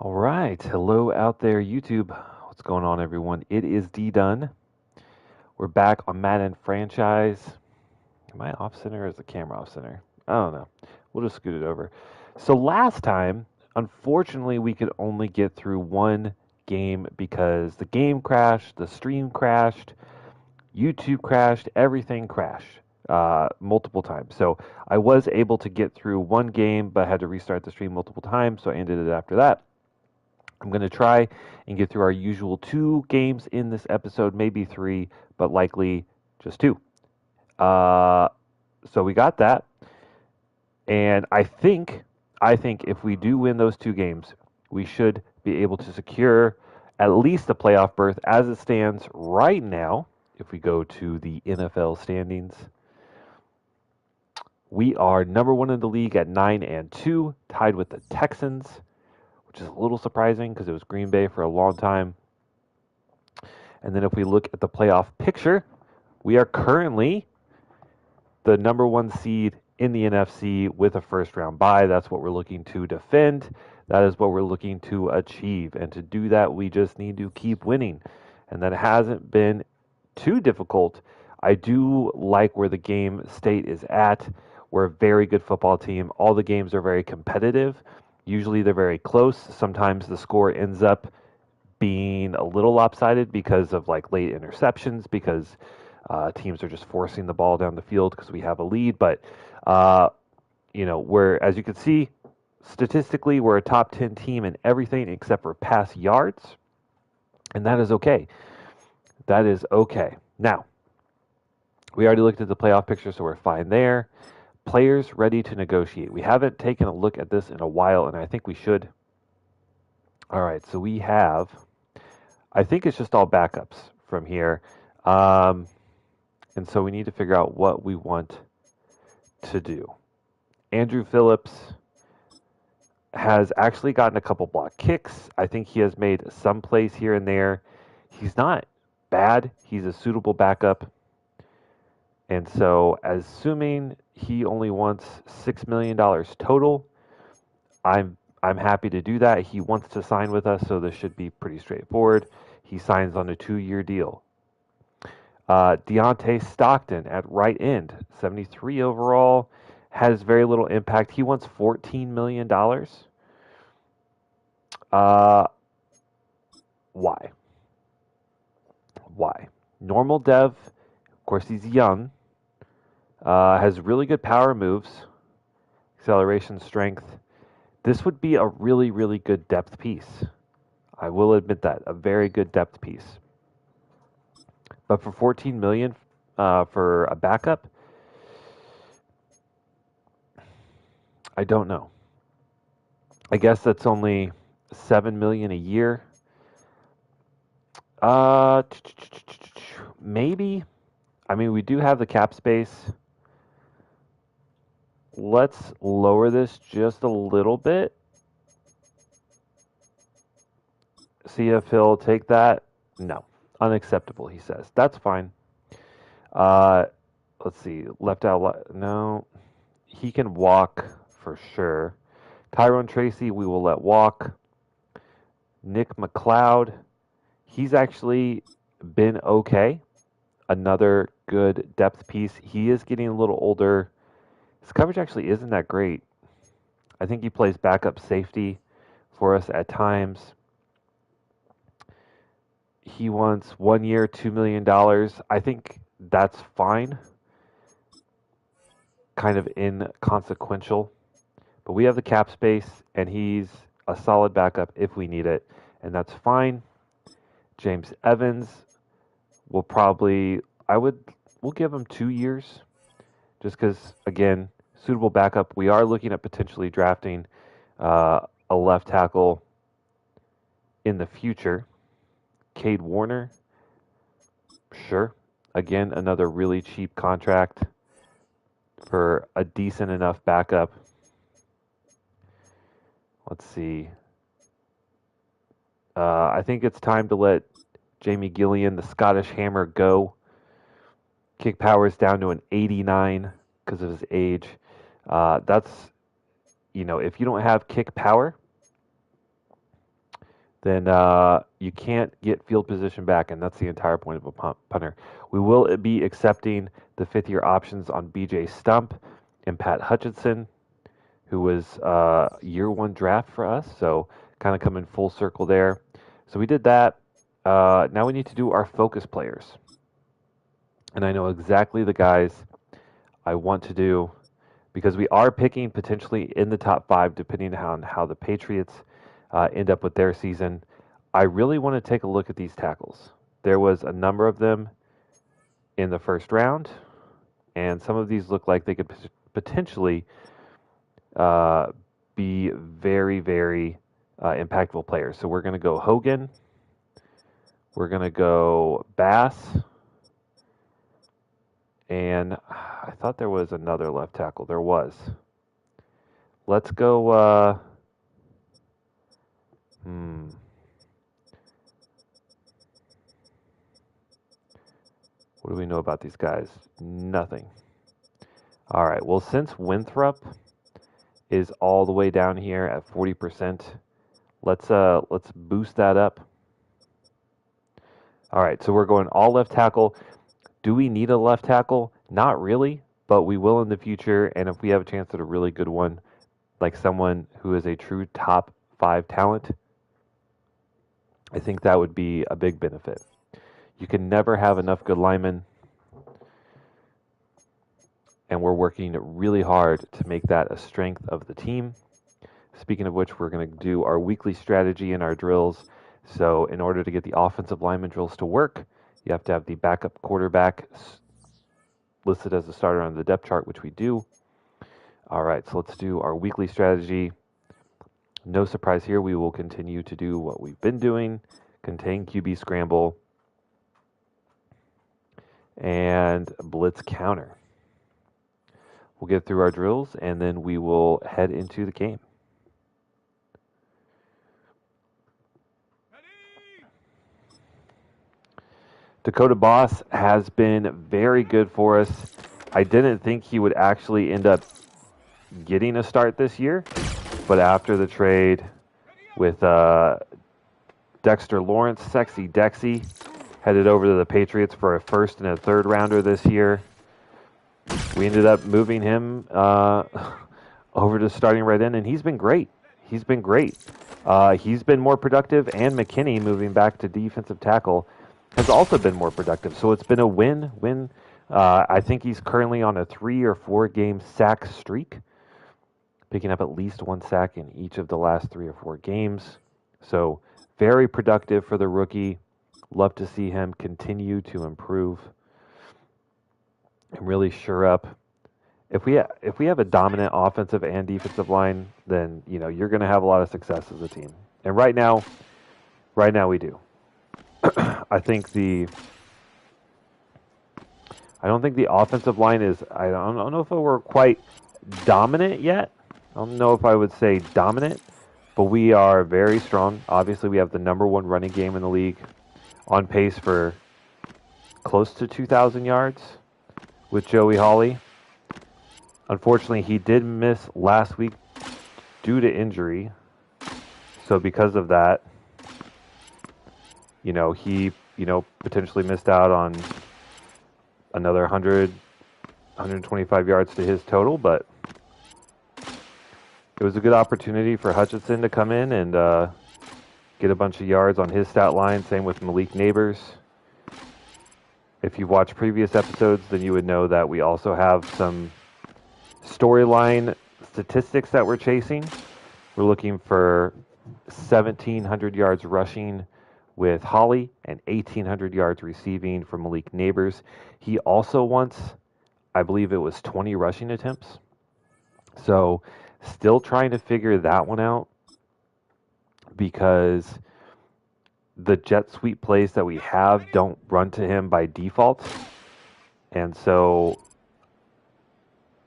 All right. Hello out there, YouTube. What's going on, everyone? It is D Done. We're back on Madden franchise. Am I off center or is the camera off center? I don't know. We'll just scoot it over. So last time, unfortunately, we could only get through one game because the game crashed, the stream crashed, YouTube crashed, everything crashed multiple times. So I was able to get through one game, but I had to restart the stream multiple times. So I ended it after that. I'm going to try and get through our usual two games in this episode, maybe three, but likely just two. Uh, so we got that, and I think if we do win those two games, we should be able to secure at least a playoff berth as it stands right now. If we go to the NFL standings, we are number one in the league at 9-2, tied with the Texans, which is a little surprising because it was Green Bay for a long time. And then if we look at the playoff picture, we are currently the number one seed in the NFC with a first round bye. That's what we're looking to defend. That is what we're looking to achieve. And to do that, we just need to keep winning. And that hasn't been too difficult. I do like where the game state is at. We're a very good football team. All the games are very competitive. Usually they're very close. Sometimes the score ends up being a little lopsided because of like late interceptions, because teams are just forcing the ball down the field because we have a lead. But we're, as you can see, statistically, we're a top 10 team in everything except for pass yards, and that is okay. That is okay. Now, we already looked at the playoff picture, so we're fine there. Players ready to negotiate. We haven't taken a look at this in a while, and I think we should. All right, so we have, I think it's just all backups from here. And so we need to figure out what we want to do. Andrew Phillips has actually gotten a couple block kicks. I think he has made some plays here and there. He's not bad. He's a suitable backup. And so, assuming he only wants $6 million total, I'm happy to do that. He wants to sign with us, so this should be pretty straightforward. He signs on a 2-year deal. Deontay Stockton at right end, 73 overall, has very little impact. He wants $14 million. Why? Why? Normal dev, of course, he's young, has really good power moves, acceleration, strength. This would be a really, really good depth piece. I will admit that, a very good depth piece. But for 14 million for a backup, I don't know. I guess that's only 7 million a year. Maybe. I mean, we do have the cap space. Let's lower this just a little bit. See if he'll take that. No, unacceptable, he says. That's fine. Let's see. Left out. No, he can walk for sure. Tyrone Tracy, we will let walk. Nick McLeod, he's actually been okay. Another good depth piece. He is getting a little older. His coverage actually isn't that great. I think he plays backup safety for us at times. He wants 1 year, $2 million. I think that's fine. Kind of inconsequential. But we have the cap space, and he's a solid backup if we need it, and that's fine. James Evans will probably, we'll give him 2 years, just because, again, suitable backup. We are looking at potentially drafting a left tackle in the future. Cade Warner, sure. Again, another really cheap contract for a decent enough backup. Let's see. I think it's time to let Jamie Gillian, the Scottish Hammer, go. Kick power is down to an 89 because of his age. That's, if you don't have kick power, then you can't get field position back, and that's the entire point of a punter. We will be accepting the fifth-year options on B.J. Stump and Pat Hutchinson, who was year one draft for us, so kind of coming full circle there. So we did that. Now we need to do our focus players. And I know exactly the guys I want to do because we are picking potentially in the top 5 depending on how the Patriots end up with their season. I really want to take a look at these tackles. There was a number of them in the first round, and some of these look like they could potentially be very, very impactful players. So we're going to go Hogan. We're going to go Bass. And I thought there was another left tackle. There was. Let's go. What do we know about these guys? Nothing. All right. Well, since Winthrop is all the way down here at 40%, let's boost that up. All right. So we're going all left tackle. Do we need a left tackle? Not really, but we will in the future. And if we have a chance at a really good one, like someone who is a true top 5 talent, I think that would be a big benefit. You can never have enough good linemen, and we're working really hard to make that a strength of the team. Speaking of which, we're going to do our weekly strategy in our drills. So in order to get the offensive lineman drills to work, you have to have the backup quarterback listed as a starter on the depth chart, which we do. All right, so let's do our weekly strategy. No surprise here, we will continue to do what we've been doing, contain QB scramble, and blitz counter. We'll get through our drills, and then we will head into the game. Dakota Boss has been very good for us. I didn't think he would actually end up getting a start this year, but after the trade with Dexter Lawrence, Sexy Dexy, headed over to the Patriots for a first and a third rounder this year, we ended up moving him over to starting right in, and he's been great. He's been great. He's been more productive, and McKinney moving back to defensive tackle has also been more productive. So it's been a win-win. I think he's currently on a 3 or 4 game sack streak, picking up at least 1 sack in each of the last 3 or 4 games. So very productive for the rookie. Love to see him continue to improve and really shore up. If we have a dominant offensive and defensive line, then you're going to have a lot of success as a team. And right now we do. I don't think the offensive line is. I don't know if we're quite dominant yet. I don't know if I would say dominant, but we are very strong. Obviously, we have the number 1 running game in the league, on pace for close to 2,000 yards with Joey Hawley. Unfortunately, he did miss last week due to injury. So because of that, he potentially missed out on another 100, 125 yards to his total, but it was a good opportunity for Hutchinson to come in and get a bunch of yards on his stat line. Same with Malik Neighbors. If you've watched previous episodes, then you would know that we also have some storyline statistics that we're chasing. We're looking for 1,700 yards rushing with Holly and 1,800 yards receiving for Malik Neighbors. He also wants, I believe it was 20 rushing attempts. So still trying to figure that one out, because the jet sweep plays that we have don't run to him by default. And so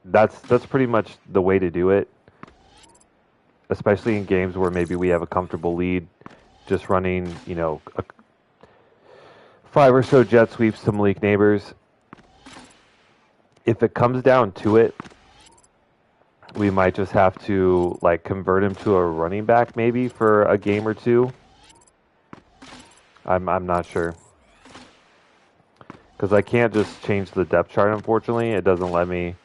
that's pretty much the way to do it, especially in games where maybe we have a comfortable lead, just running, 5 or so jet sweeps to Malik Neighbors. If it comes down to it, we might just have to convert him to a running back maybe for a game or two, I'm not sure because I can't just change the depth chart. Unfortunately, it doesn't let me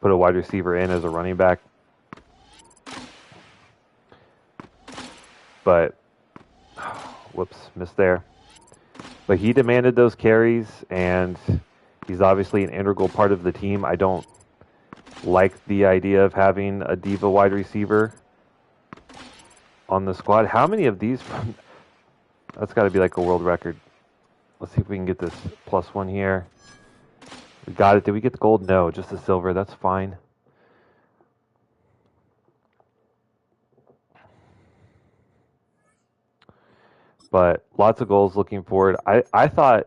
put a wide receiver in as a running back. But whoops, missed there. But he demanded those carries, and he's obviously an integral part of the team. I don't like the idea of having a diva wide receiver on the squad. How many of these from... That's got to be like a world record. Let's see if we can get this +1 here. We got it. Did we get the gold? No, just the silver. That's fine. But lots of goals looking forward. I thought,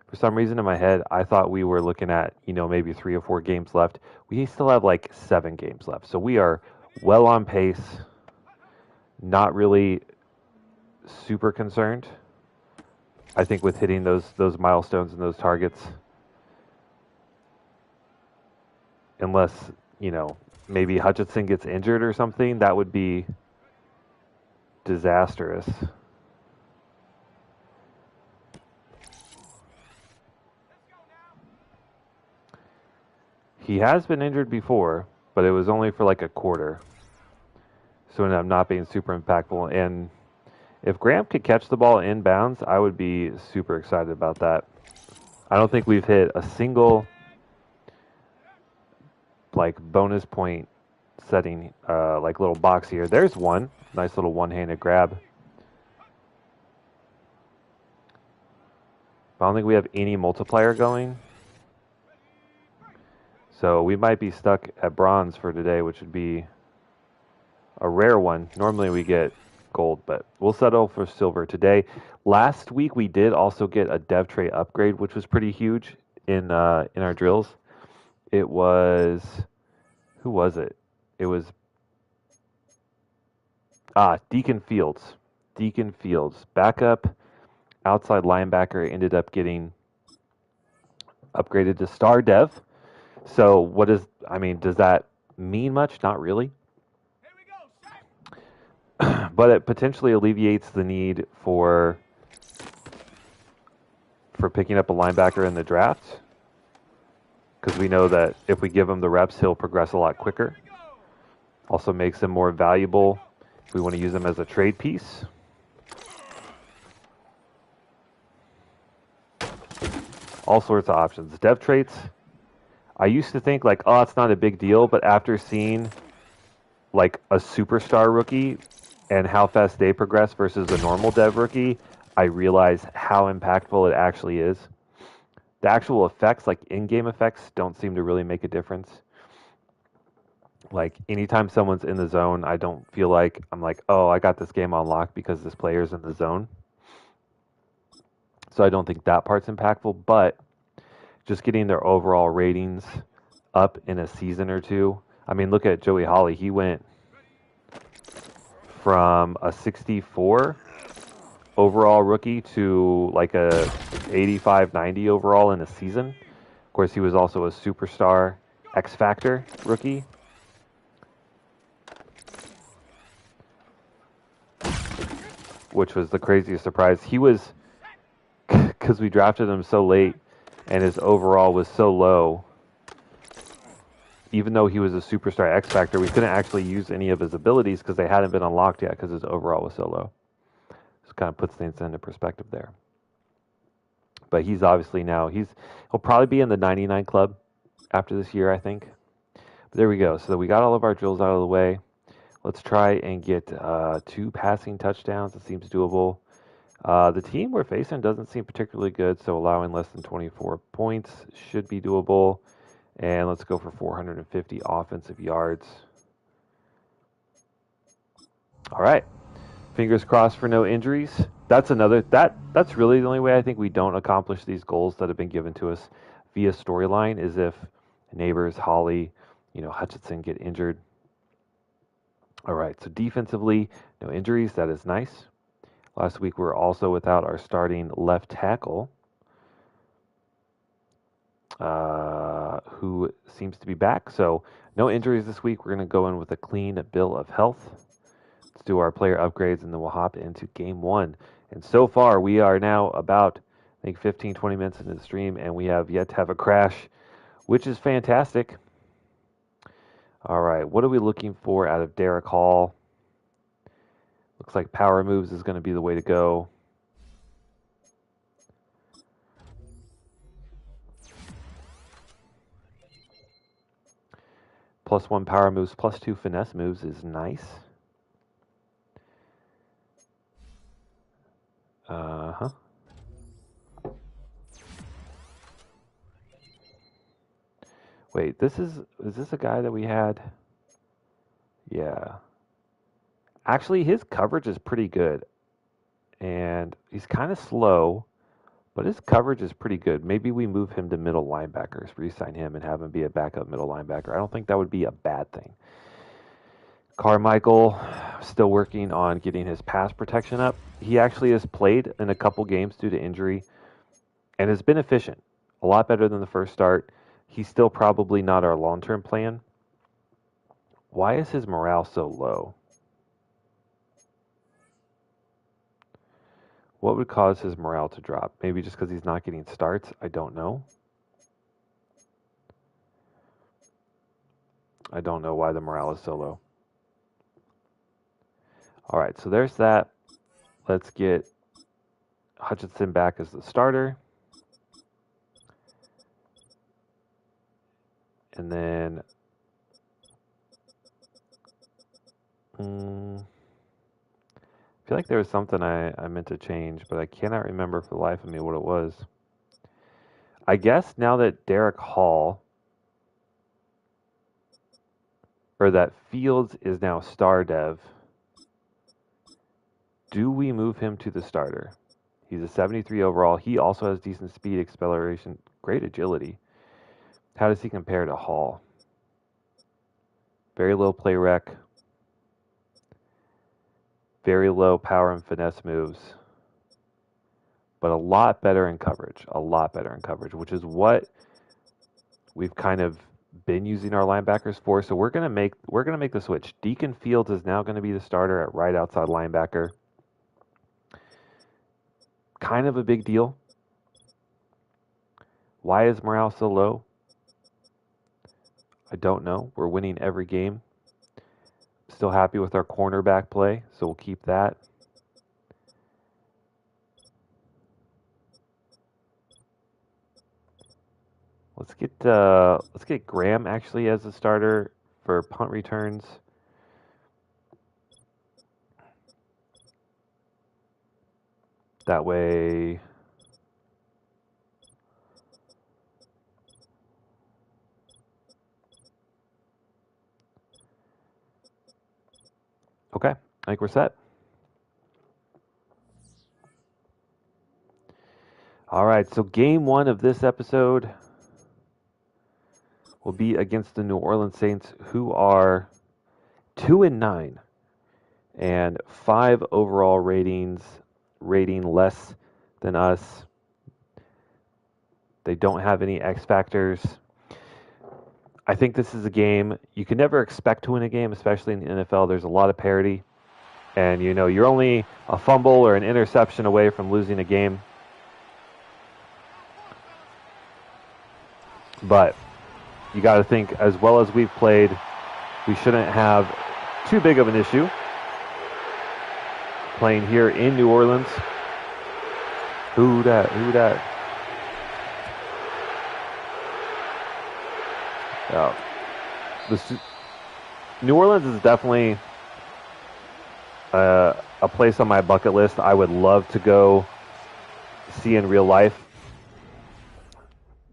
for some reason in my head, I thought we were looking at, maybe 3 or 4 games left. We still have like 7 games left. So we are well on pace. Not really super concerned. I think with hitting those milestones and those targets. Unless, maybe Hutchinson gets injured or something, that would be disastrous. He has been injured before, but it was only for like a quarter. So it ended up not being super impactful. And if Graham could catch the ball inbounds, I would be super excited about that. I don't think we've hit a single like bonus point setting like little box here. There's one. Nice little one-handed grab. I don't think we have any multiplier going. So we might be stuck at bronze for today, which would be a rare one. Normally we get gold, but we'll settle for silver today. Last week we did also get a dev tray upgrade, which was pretty huge in our drills. It was... Who was it? It was... Deacon Fields. Deacon Fields. Backup outside linebacker ended up getting upgraded to star dev. So does that mean much? Not really. But it potentially alleviates the need for picking up a linebacker in the draft. Because we know that if we give him the reps, he'll progress a lot quicker. Also makes him more valuable if we want to use him as a trade piece. All sorts of options. Dev traits, I used to think like, oh, it's not a big deal. But after seeing like a superstar rookie and how fast they progress versus a normal dev rookie, I realize how impactful it actually is. The actual effects, like in-game effects, don't seem to really make a difference. Like anytime someone's in the zone, I don't feel like I'm like, oh, I got this game on lock because this player's in the zone. So I don't think that part's impactful, but just getting their overall ratings up in a season or two. I mean, look at Joey Hawley. He went from a 64 overall rookie to like a 85, 90 overall in a season. Of course, he was also a superstar X Factor rookie. Which was the craziest surprise. He was, because we drafted him so late and his overall was so low, even though he was a superstar X Factor, we couldn't actually use any of his abilities because they hadn't been unlocked yet because his overall was so low. Just kind of puts things into perspective there. But he's obviously now, he'll probably be in the 99 club after this year, I think. But there we go. So we got all of our drills out of the way. Let's try and get 2 passing touchdowns. It seems doable. The team we're facing doesn't seem particularly good, so allowing less than 24 points should be doable. And let's go for 450 offensive yards. All right. Fingers crossed for no injuries. That's really the only way I think we don't accomplish these goals that have been given to us via storyline is if Neighbors, Holly, Hutchinson get injured. All right, so defensively, no injuries. That is nice. Last week, we were also without our starting left tackle, who seems to be back. So no injuries this week. We're going to go in with a clean bill of health. Let's do our player upgrades, and then we'll hop into game one. And so far, we are now about, I think, 15, 20 minutes into the stream, and we have yet to have a crash, which is fantastic. All right, what are we looking for out of Derek Hall? Looks like power moves is going to be the way to go. +1 power moves, +2 finesse moves is nice. Uh-huh. Wait, is this a guy that we had? Yeah. Actually, his coverage is pretty good. And he's kind of slow, but his coverage is pretty good. Maybe we move him to middle linebackers, re-sign him, and have him be a backup middle linebacker. I don't think that would be a bad thing. Carmichael, still working on getting his pass protection up. He actually has played in a couple games due to injury and has been efficient. A lot better than the first start. He's still probably not our long-term plan. Why is his morale so low? What would cause his morale to drop? Maybe just because he's not getting starts? I don't know. I don't know why the morale is so low. All right, so there's that. Let's get Hutchinson back as the starter. And then I feel like there was something I meant to change, but I cannot remember for the life of me what it was. I guess now that Derek Hall, or that Fields is now star dev, do we move him to the starter? He's a 73 overall. He also has decent speed, acceleration, great agility. How does he compare to Hall? Very low play rec. Very low power and finesse moves. But a lot better in coverage. A lot better in coverage, which is what we've kind of been using our linebackers for. So we're gonna make the switch. Deacon Fields is now going to be the starter at right outside linebacker. Kind of a big deal. Why is morale so low? I don't know. We're winning every game. Still happy with our cornerback play, so we'll keep that. Let's get Graham actually as a starter for punt returns. That way, okay, I think we're set. All right, so game one of this episode will be against the New Orleans Saints, who are 2-9 and 5 overall rating less than us. They don't have any X factors. I think this is a game you can never expect to win a game, especially in the NFL. There's a lot of parity, and you're only a fumble or an interception away from losing a game. But you got to think, as well as we've played, we shouldn't have too big of an issue playing here in New Orleans. Who dat? New Orleans is definitely a place on my bucket list I would love to go see in real life.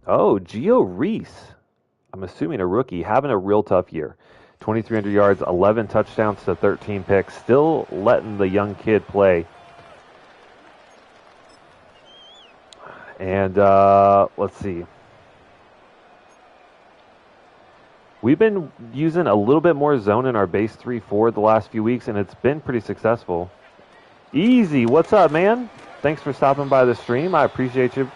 Oh, Gio Reese. I'm assuming a rookie, having a real tough year. 2,300 yards, 11 touchdowns to 13 picks. Still letting the young kid play. And let's see. We've been using a little bit more zone in our base 3-4 the last few weeks, and it's been pretty successful. Easy, what's up, man? Thanks for stopping by the stream. I appreciate you.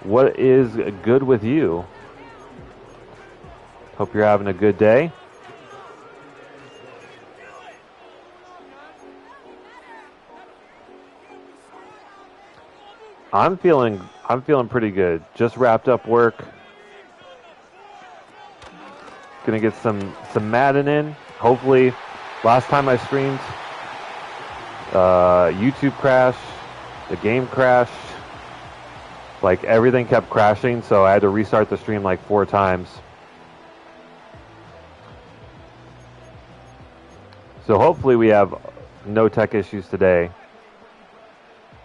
What is good with you? Hope you're having a good day. I'm feeling pretty good. Just wrapped up work. Gonna get some Madden in. Hopefully, last time I streamed, YouTube crashed, the game crashed. Like everything kept crashing, so I had to restart the stream like 4 times. So hopefully we have no tech issues today.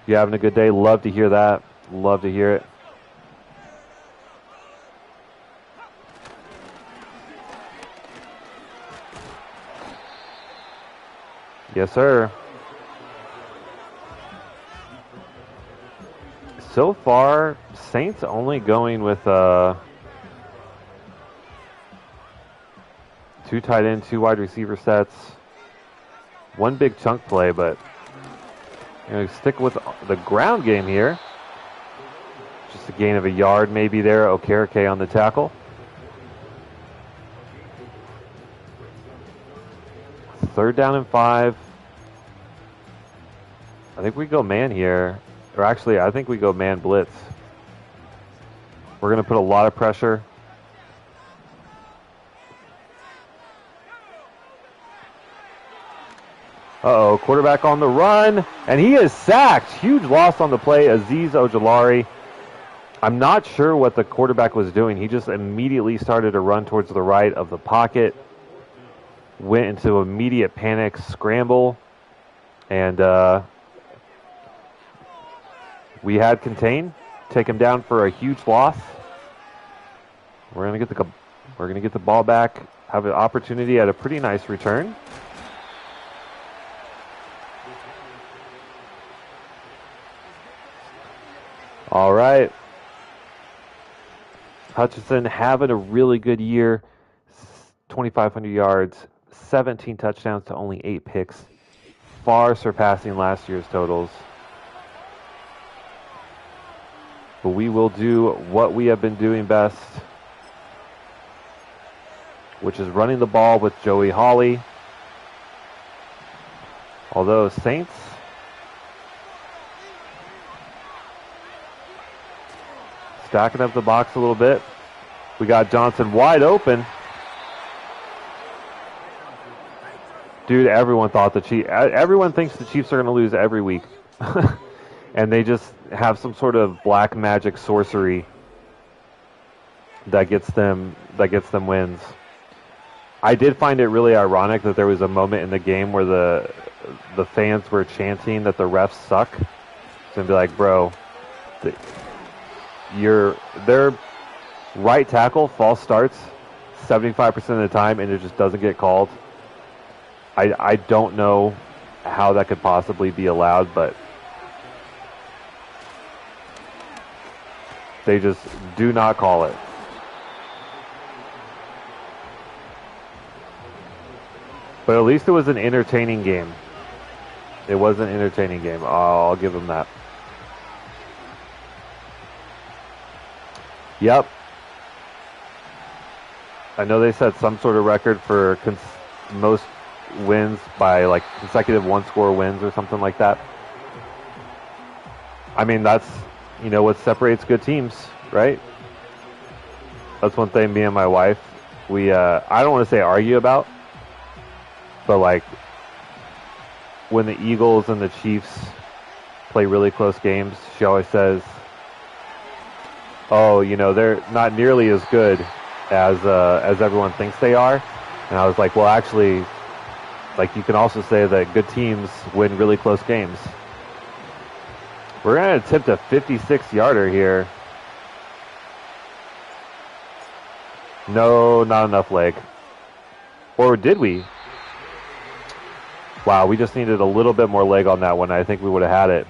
You having a good day? Love to hear that. Love to hear it. Yes, sir. So far, Saints only going with 2 tight end, 2 wide receiver sets, 1 big chunk play, but stick with the ground game here. Just a gain of a yard maybe there. Okereke on the tackle. 3rd down and 5. I think we go man here. Or actually, I think we go man blitz. We're going to put a lot of pressure. Uh-oh, quarterback on the run, and he is sacked. Huge loss on the play, Azeez Ojulari. I'm not sure what the quarterback was doing. He just immediately started to run towards the right of the pocket, went into immediate panic, scramble, and we had contain, take him down for a huge loss. We're gonna get the ball back, have an opportunity at a pretty nice return. All right. Hutchinson having a really good year. 2,500 yards, 17 touchdowns to only 8 picks. Far surpassing last year's totals. But we will do what we have been doing best, which is running the ball with Joey Hawley. Although Saints stacking up the box a little bit. We got Johnson wide open. Dude, everyone thinks the Chiefs are going to lose every week. And they just have some sort of black magic sorcery that gets them wins. I did find it really ironic that there was a moment in the game where the fans were chanting that the refs suck. So I'd be like, bro, their right tackle false starts 75% of the time and it just doesn't get called. I don't know how that could possibly be allowed, but they just do not call it. But at least it was an entertaining game. It was an entertaining game. I'll give them that. Yep. I know they set some sort of record for most wins by like consecutive 1-score wins or something like that. I mean, that's, what separates good teams, right? That's one thing me and my wife, I don't want to say argue about, but like when the Eagles and the Chiefs play really close games, she always says, oh, they're not nearly as good as everyone thinks they are. And I was like, well, actually, like you can also say that good teams win really close games. We're going to attempt a 56-yarder here. No, not enough leg. Or did we? Wow, we just needed a little bit more leg on that one. I think we would have had it.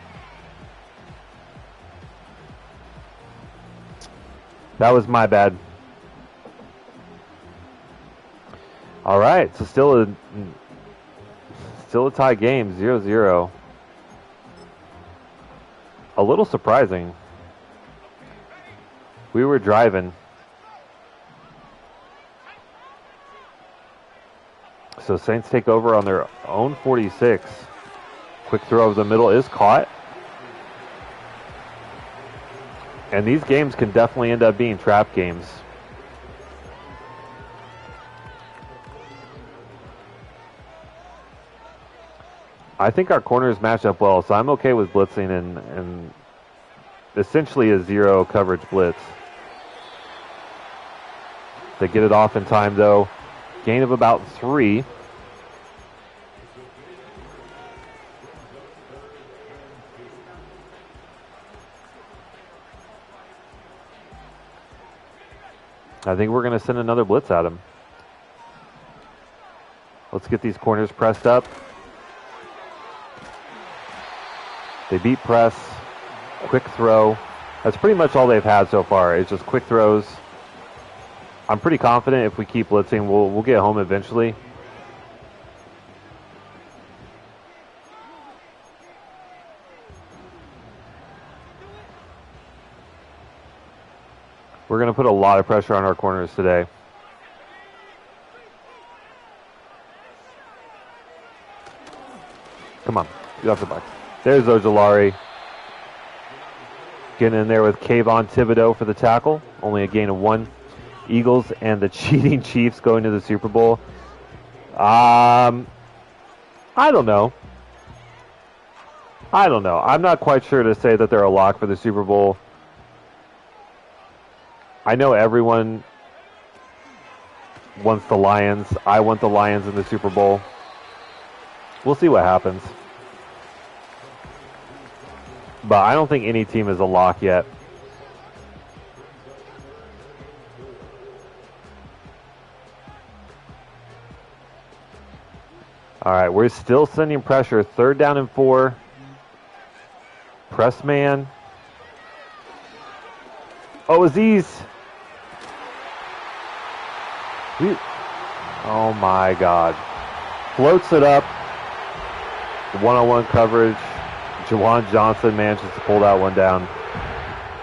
That was my bad. All right, so still a tie game, 0-0. A little surprising. We were driving. So Saints take over on their own 46. Quick throw over the middle is caught. And these games can definitely end up being trap games. I think our corners match up well, so I'm okay with blitzing and essentially a zero coverage blitz. They get it off in time, though. Gain of about 3. I think we're going to send another blitz at him. Let's get these corners pressed up. They beat press, quick throw. That's pretty much all they've had so far. It's just quick throws. I'm pretty confident if we keep blitzing, we'll get home eventually. We're going to put a lot of pressure on our corners today. Come on, get off the box. There's Ojolari. Getting in there with Kayvon Thibodeau for the tackle. Only a gain of 1. Eagles and the cheating Chiefs going to the Super Bowl. I don't know. I'm not quite sure to say that they're a lock for the Super Bowl. I know everyone wants the Lions. I want the Lions in the Super Bowl. We'll see what happens. But I don't think any team is a lock yet. All right, we're still sending pressure. 3rd down and 4. Press man. Oh, Aziz. Oh, my God. Floats it up. One-on-one coverage. Jawan Johnson manages to pull that one down.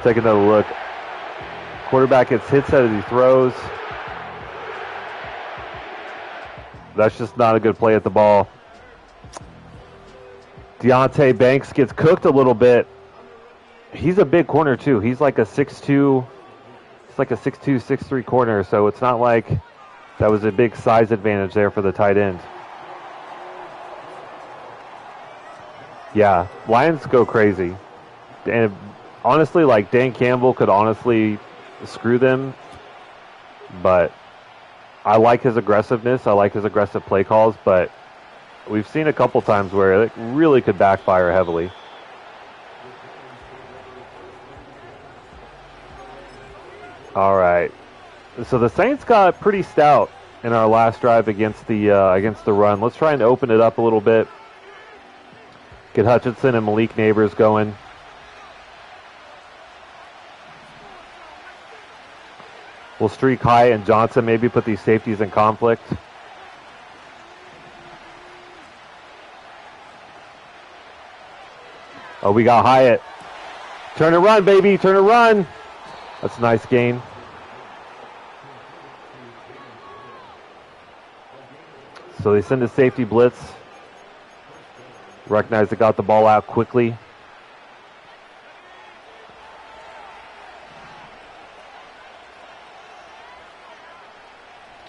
Take another look. Quarterback gets hits as he throws. That's just not a good play at the ball. Deontay Banks gets cooked a little bit. He's a big corner too. He's like a 6'2", it's like a 6'2", 6'3" corner, so it's not like that was a big size advantage there for the tight end. Yeah, Lions go crazy. And honestly, like Dan Campbell could honestly screw them, but I like his aggressiveness. I like his aggressive play calls, but we've seen a couple times where it really could backfire heavily. All right. So the Saints got pretty stout in our last drive against the run. Let's try and open it up a little bit. Get Hutchinson and Malik Neighbors going. We'll streak Hyatt and Johnson, maybe put these safeties in conflict. Oh, we got Hyatt. Turn and run, baby. Turn and run. That's a nice gain. So they send a safety blitz. Recognize they got the ball out quickly.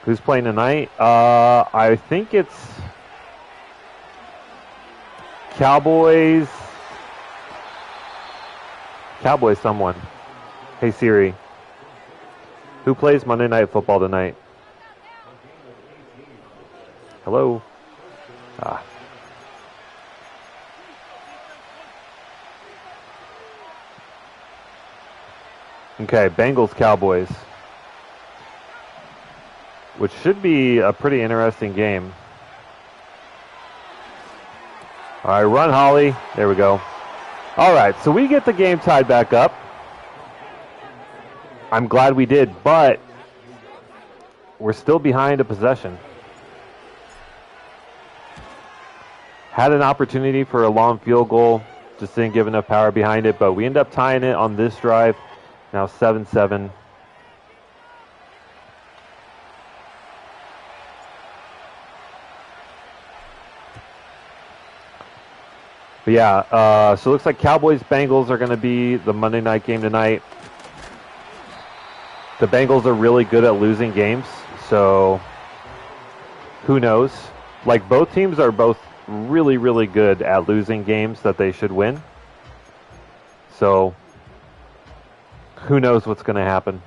Who's playing tonight? I think it's Cowboys. Cowboys someone. Hey Siri. Who plays Monday Night Football tonight? Hello? Ah. Okay, Bengals Cowboys. Which should be a pretty interesting game. All right, run, Holly. There we go. All right, so we get the game tied back up. I'm glad we did, but we're still behind a possession. Had an opportunity for a long field goal, just didn't give enough power behind it, but we end up tying it on this drive. Now 7-7. But yeah, so it looks like Cowboys-Bengals are going to be the Monday night game tonight. The Bengals are really good at losing games, so who knows? Like, both teams are both really, really good at losing games that they should win. So who knows what's going to happen?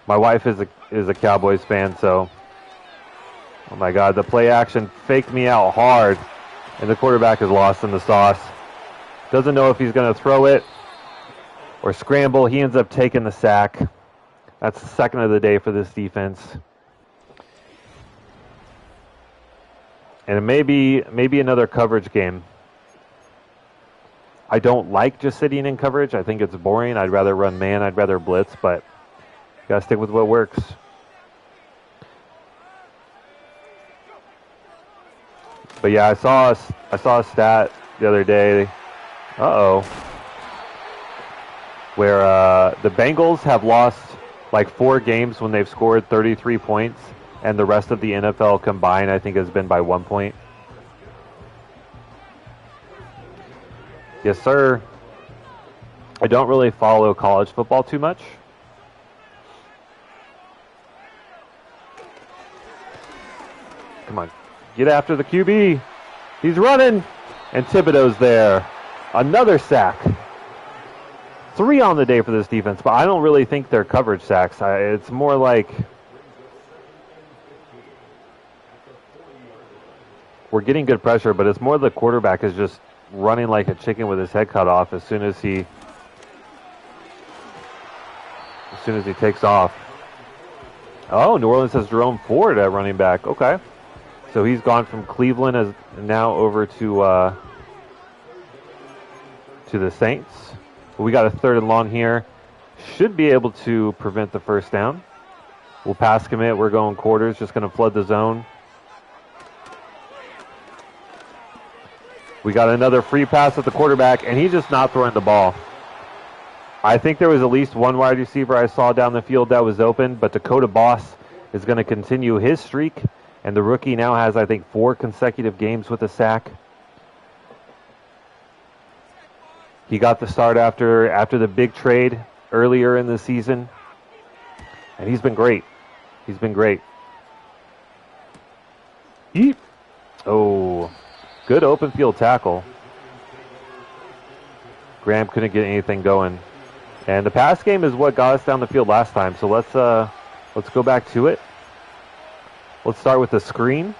My wife is a Cowboys fan, so oh my God, the play action faked me out hard, and the quarterback is lost in the sauce. Doesn't know if he's going to throw it or scramble. He ends up taking the sack. That's the second of the day for this defense. And it may be another coverage game. I don't like just sitting in coverage. I think it's boring. I'd rather run man. I'd rather blitz, but got to stick with what works. But yeah, I saw a stat the other day. Where the Bengals have lost like 4 games when they've scored 33 points, and the rest of the NFL combined, I think, has been by 1 point. Yes, sir. I don't really follow college football too much. Come on, get after the QB. He's running, and Thibodeau's there. Another sack. 3 on the day for this defense, but I don't really think they're coverage sacks. It's more like we're getting good pressure, but it's more the quarterback is just running like a chicken with his head cut off as soon as he takes off. Oh, New Orleans has Jerome Ford at running back. Okay. So he's gone from Cleveland as now over to the Saints. We got a 3rd and long here. Should be able to prevent the first down. We'll pass commit. We're going quarters. Just going to flood the zone. We got another free pass at the quarterback, and he's just not throwing the ball. I think there was at least one wide receiver I saw down the field that was open, but Dakota Boss is going to continue his streak, and the rookie now has, I think, 4 consecutive games with a sack. He got the start after the big trade earlier in the season, and he's been great. He's been great. Yeep. Oh, good open field tackle. Graham couldn't get anything going. And the pass game is what got us down the field last time, so let's go back to it. Let's start with the screen.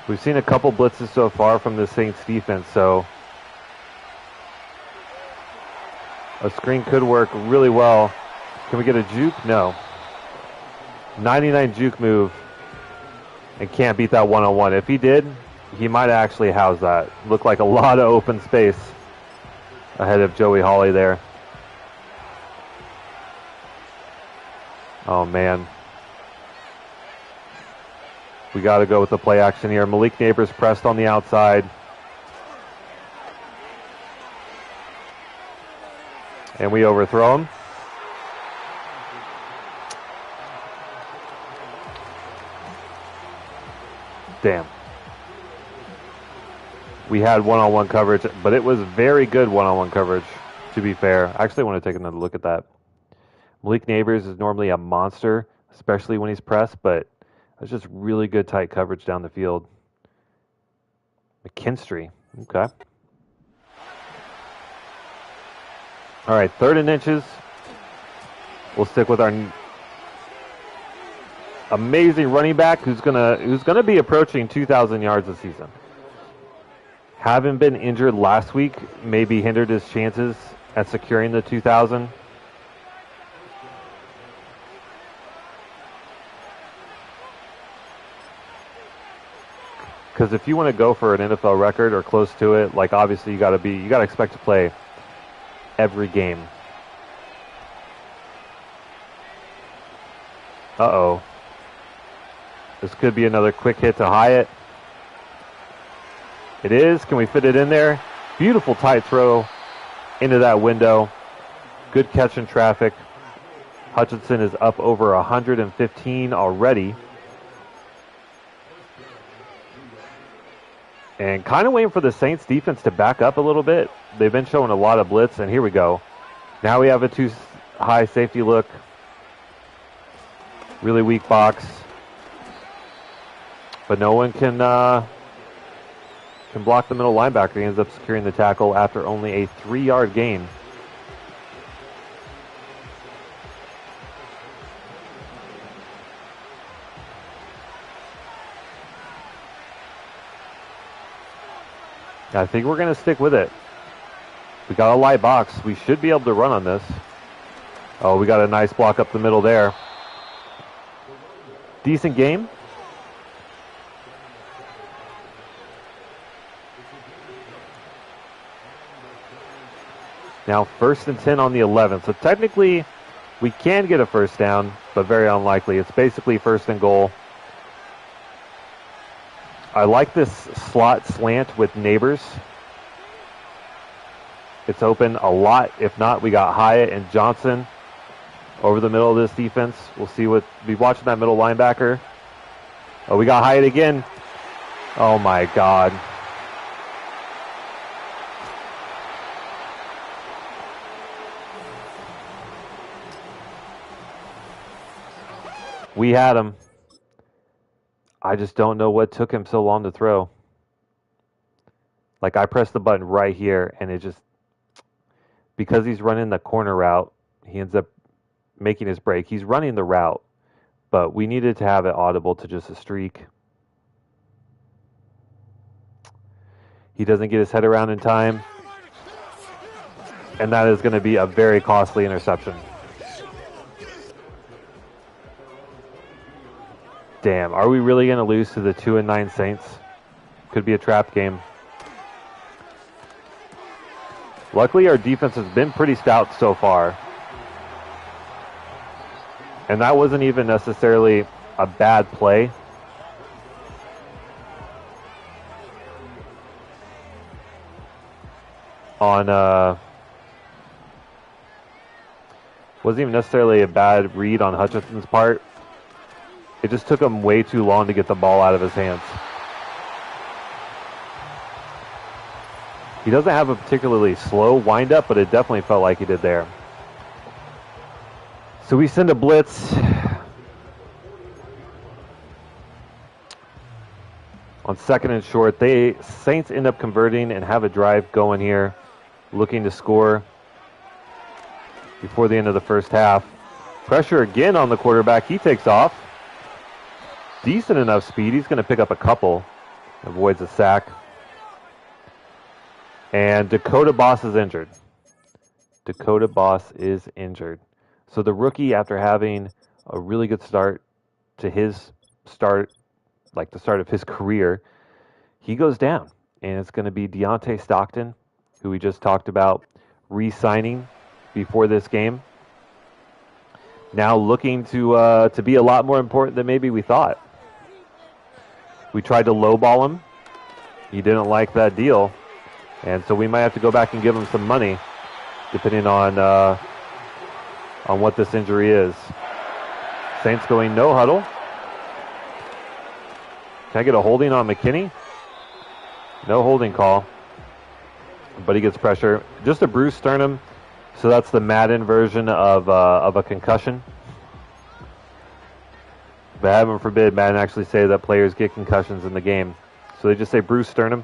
We've seen a couple blitzes so far from the Saints defense, so a screen could work really well. Can we get a juke? No. 99 juke move, and can't beat that one-on-one. If he did, he might actually house that. Looked like a lot of open space ahead of Joey Hawley there. Oh, man. We got to go with the play action here. Malik Neighbors pressed on the outside. And we overthrow him. Damn. We had one-on-one coverage, but it was very good one-on-one coverage, to be fair. I actually want to take another look at that. Malik Neighbors is normally a monster, especially when he's pressed, but it's just really good tight coverage down the field. McKinstry. Okay. All right, 3rd and inches. We'll stick with our amazing running back who's gonna be approaching 2,000 yards this season. Having been injured last week maybe hindered his chances at securing the 2,000. Because if you want to go for an NFL record or close to it, like obviously you got to expect to play every game. Uh-oh. This could be another quick hit to Hyatt. It is. Can we fit it in there? Beautiful tight throw into that window. Good catch in traffic. Hutchinson is up over 115 already. And kind of waiting for the Saints defense to back up a little bit. They've been showing a lot of blitz, and here we go. Now we have a too high safety look. Really weak box. But no one can block the middle linebacker. He ends up securing the tackle after only a 3-yard gain. I think we're going to stick with it. We got a light box. We should be able to run on this. Oh, we got a nice block up the middle there. Decent game. Now 1st and 10 on the 11. So technically, we can get a first down, but very unlikely. It's basically 1st and goal. I like this slot slant with Neighbors. It's open a lot. If not, we got Hyatt and Johnson over the middle of this defense. We'll see what, be watching that middle linebacker. Oh, we got Hyatt again. Oh my God. We had him. I just don't know what took him so long to throw. Like, I pressed the button right here, and it just, because he's running the corner route, he ends up making his break. He's running the route, but we needed to have it audible to just a streak. He doesn't get his head around in time, and that is going to be a very costly interception. Damn, are we really going to lose to the 2-9 Saints? Could be a trap game. Luckily, our defense has been pretty stout so far. And that wasn't even necessarily a bad play. Wasn't even necessarily a bad read on Hutchinson's part. It just took him way too long to get the ball out of his hands. He doesn't have a particularly slow windup, but it definitely felt like he did there. So we send a blitz. On 2nd and short, Saints end up converting and have a drive going here, looking to score before the end of the first half. Pressure again on the quarterback. He takes off. Decent enough speed. He's going to pick up a couple. Avoids a sack. And Dakota Boss is injured. Dakota Boss is injured. So the rookie, after having a really good start to his start, like the start of his career, he goes down. And it's going to be Deontay Stockton, who we just talked about re-signing before this game. Now looking to be a lot more important than maybe we thought. We tried to lowball him. He didn't like that deal. And so we might have to go back and give him some money, depending on what this injury is. Saints going no huddle. Can I get a holding on McKinney? No holding call. But he gets pressure. Just a bruised sternum. So that's the Madden version of a concussion. But heaven forbid Madden actually say that players get concussions in the game. So they just say bruised sternum.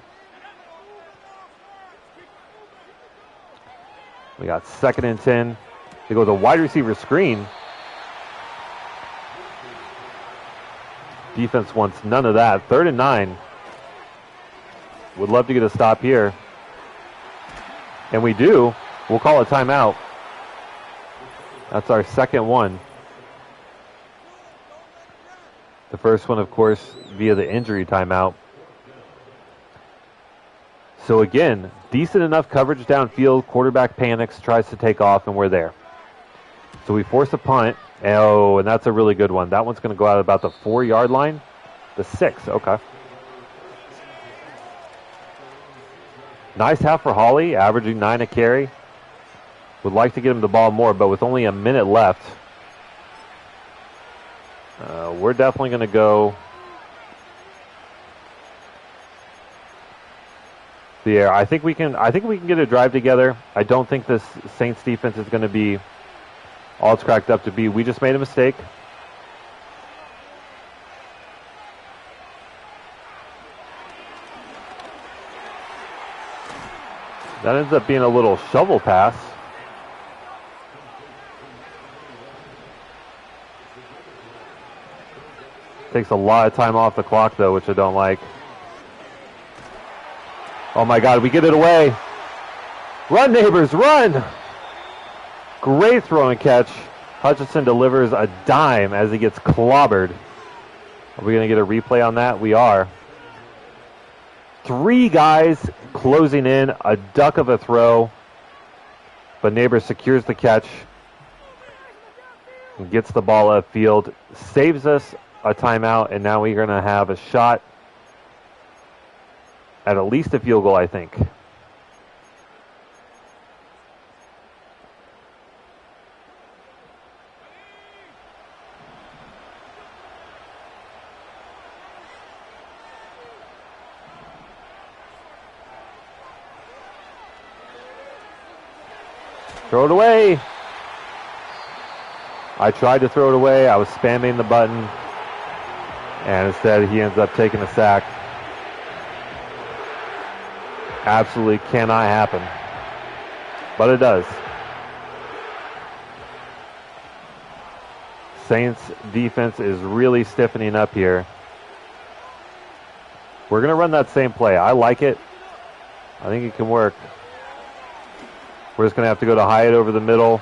We got 2nd and 10. They go with a wide receiver screen. Defense wants none of that. 3rd and 9. Would love to get a stop here. And we do. We'll call a timeout. That's our 2nd one. The first one, of course, via the injury timeout. So again, decent enough coverage downfield. Quarterback panics, tries to take off, and we're there. So we force a punt. Oh, and that's a really good one. That one's going to go out about the 4-yard line. The 6, okay. Nice half for Hawley, averaging 9 a carry. Would like to get him the ball more, but with only a minute left, we're definitely going to go the air. I think we can get a drive together. I don't think this Saints defense is going to be all it's cracked up to be. We just made a mistake. That ends up being a little shovel pass. Takes a lot of time off the clock, though, which I don't like. Oh, my God, we get it away. Run, neighbors, run! Great throw and catch. Hutchinson delivers a dime as he gets clobbered. Are we going to get a replay on that? We are. 3 guys closing in, a duck of a throw. But Neighbors secures the catch and gets the ball upfield. Saves us a timeout, and now we're going to have a shot at least a field goal, I think. Throw it away. I tried to throw it away. I was spamming the button. And instead, he ends up taking a sack. Absolutely cannot happen. But it does. Saints defense is really stiffening up here. We're going to run that same play. I like it. I think it can work. We're just going to have to go to Hyatt over the middle.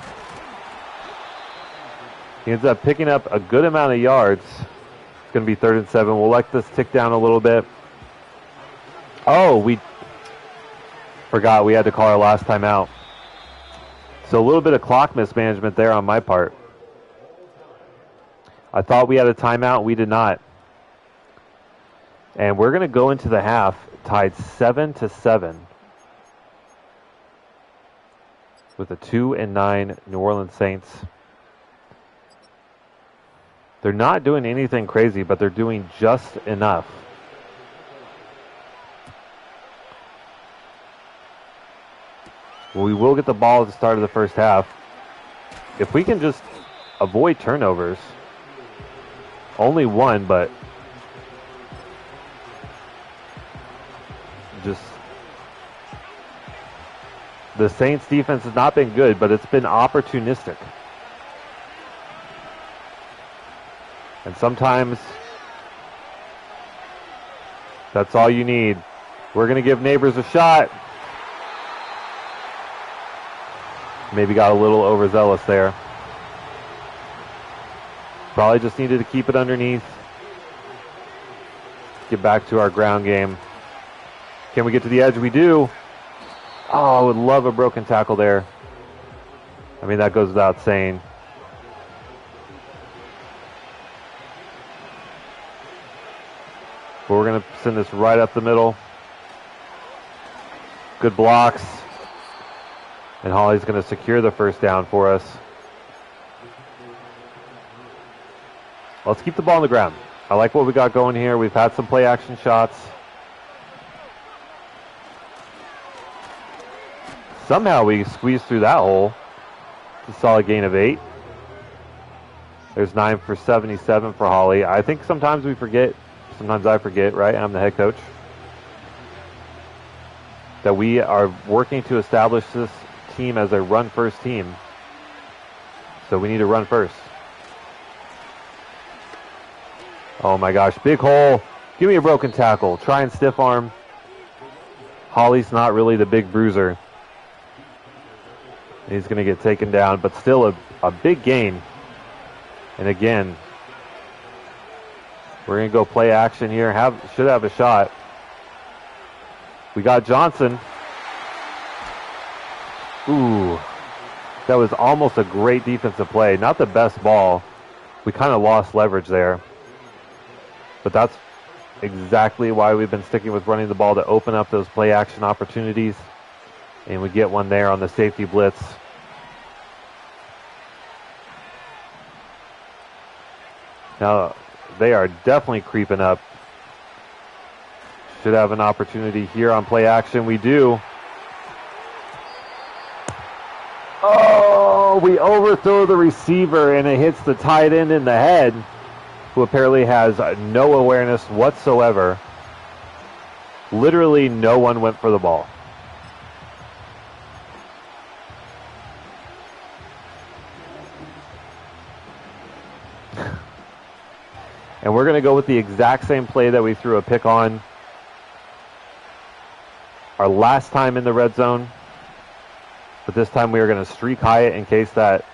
He ends up picking up a good amount of yards. It's going to be 3rd and 7. We'll let this tick down a little bit. Oh, we forgot we had to call our last timeout. So a little bit of clock mismanagement there on my part. I thought we had a timeout. We did not. And we're going to go into the half tied 7-7 with a 2-9 New Orleans Saints. They're not doing anything crazy, but they're doing just enough. We will get the ball at the start of the first half. If we can just avoid turnovers. Only one, but just the Saints defense has not been good, but it's been opportunistic. And sometimes that's all you need. We're going to give Neighbors a shot. Maybe got a little overzealous there. Probably just needed to keep it underneath. Get back to our ground game. Can we get to the edge? We do. Oh, I would love a broken tackle there. I mean, that goes without saying. But we're going to send this right up the middle. Good blocks. And Holly's going to secure the first down for us. Let's keep the ball on the ground. I like what we got going here. We've had some play action shots. Somehow we squeezed through that hole. It's a solid gain of 8. There's 9 for 77 for Holly. I think sometimes we forget, sometimes I forget, right? I'm the head coach. That we are working to establish this team as a run-first team. So we need to run first. Oh my gosh, big hole. Give me a broken tackle. Try and stiff arm. Holly's not really the big bruiser. He's going to get taken down, but still a big gain. And again, we're going to go play action here. Should have a shot. We got Johnson. Ooh, that was almost a great defensive play. Not the best ball. We kind of lost leverage there. But that's exactly why we've been sticking with running the ball, to open up those play action opportunities. And we get one there on the safety blitz. Now, they are definitely creeping up. Should have an opportunity here on play action. We do. Oh, we overthrow the receiver and it hits the tight end in the head, who apparently has no awareness whatsoever. Literally no one went for the ball. And we're going to go with the exact same play that we threw a pick on our last time in the red zone. But this time we are going to streak high it in case that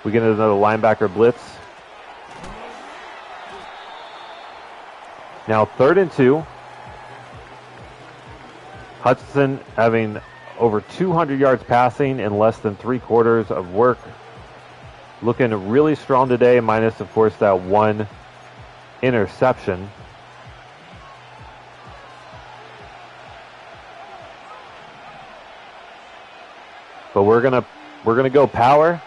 we get another linebacker blitz. Now 3rd and 2. Hutchinson having over 200 yards passing in less than 3/4 of work. Looking really strong today, minus, of course, that one interception. But we're gonna go power.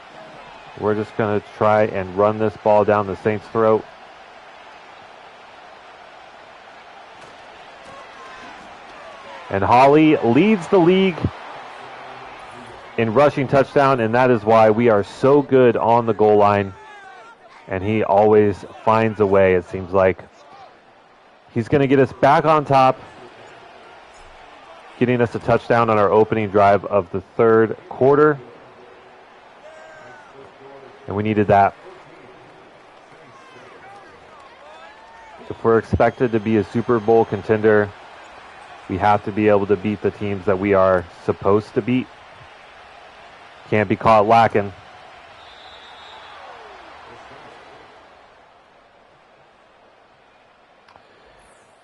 We're just gonna try and run this ball down the Saints' throat. And Holly leads the league in rushing touchdown, and that is why we are so good on the goal line. And he always finds a way, it seems like. He's going to get us back on top, getting us a touchdown on our opening drive of the 3rd quarter. And we needed that. If we're expected to be a Super Bowl contender, we have to be able to beat the teams that we are supposed to beat. Can't be caught lacking.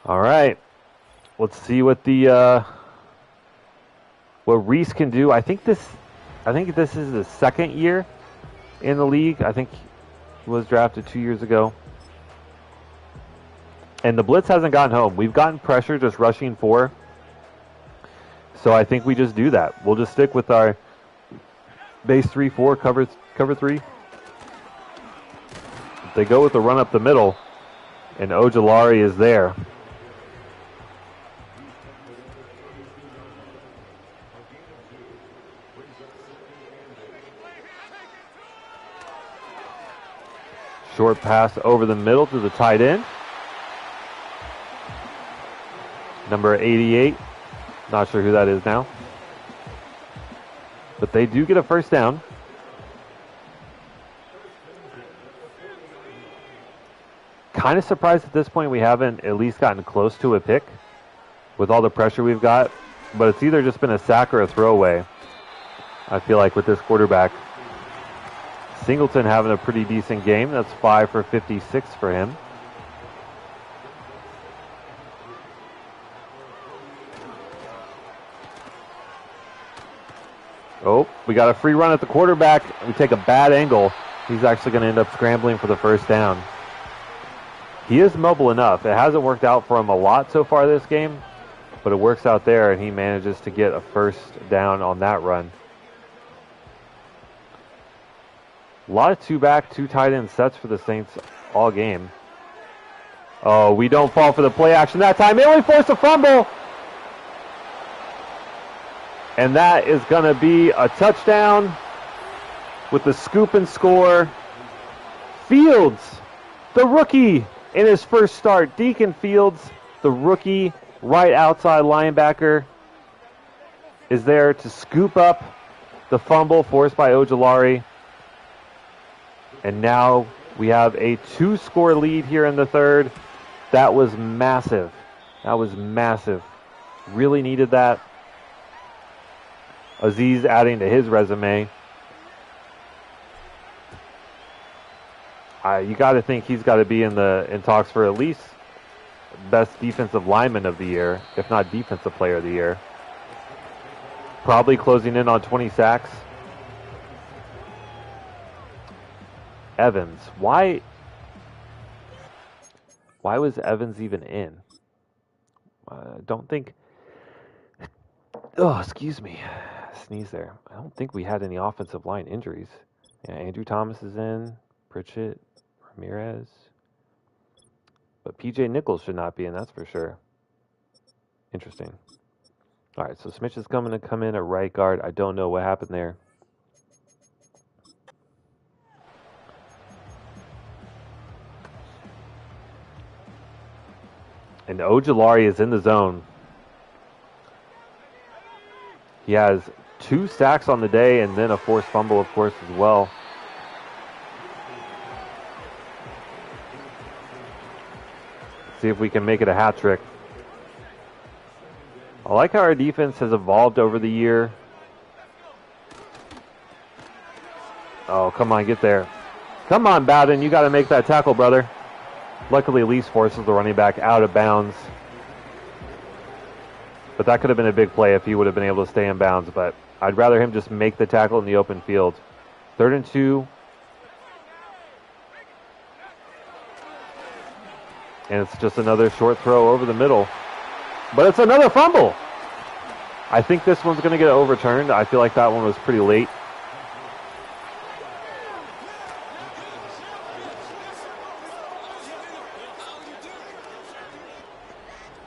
All right. Let's see what what Reese can do. I think this is his 2nd year in the league. I think he was drafted 2 years ago. And the blitz hasn't gotten home. We've gotten pressure just rushing 4. So I think we just do that. We'll just stick with our base 3-4 cover 3. They go with the run up the middle, and Ojulari is there. Short pass over the middle to the tight end. Number 88. Not sure who that is now. But they do get a first down. Kind of surprised at this point we haven't at least gotten close to a pick with all the pressure we've got. But it's either just been a sack or a throwaway, I feel like, with this quarterback. Singleton having a pretty decent game. That's 5 for 56 for him. Oh, we got a free run at the quarterback. We take a bad angle. He's actually going to end up scrambling for the first down. He is mobile enough. It hasn't worked out for him a lot so far this game, but it works out there, and he manages to get a first down on that run. A lot of 2-back, 2 tight end sets for the Saints all game. Oh, we don't fall for the play action that time. They only force a fumble. And that is going to be a touchdown with the scoop and score. Fields, the rookie in his first start. Deacon Fields, the rookie right outside linebacker, is there to scoop up the fumble forced by Ojulari. And now we have a 2-score lead here in the 3rd. That was massive. That was massive. Really needed that. Aziz adding to his resume. You got to think he's got to be in talks for at least best defensive lineman of the year, if not defensive player of the year. Probably closing in on 20 sacks. Evans, why was Evans even in? Don't think. Oh, excuse me. Sneeze there. I don't think we had any offensive line injuries. Yeah, Andrew Thomas is in. Pritchett, Ramirez. But PJ Nichols should not be in, that's for sure. Interesting. All right, so Smitch is coming to come in at right guard. I don't know what happened there. And Ojulari is in the zone. He has 2 sacks on the day and then a forced fumble, of course, as well. See if we can make it a hat trick. I like how our defense has evolved over the year. Oh, come on, get there. Come on, Bowden, you got to make that tackle, brother. Luckily, Lease forces the running back out of bounds. But that could have been a big play if he would have been able to stay in bounds. But I'd rather him just make the tackle in the open field. 3rd and 2. And it's just another short throw over the middle. But it's another fumble. I think this one's going to get overturned. I feel like that one was pretty late.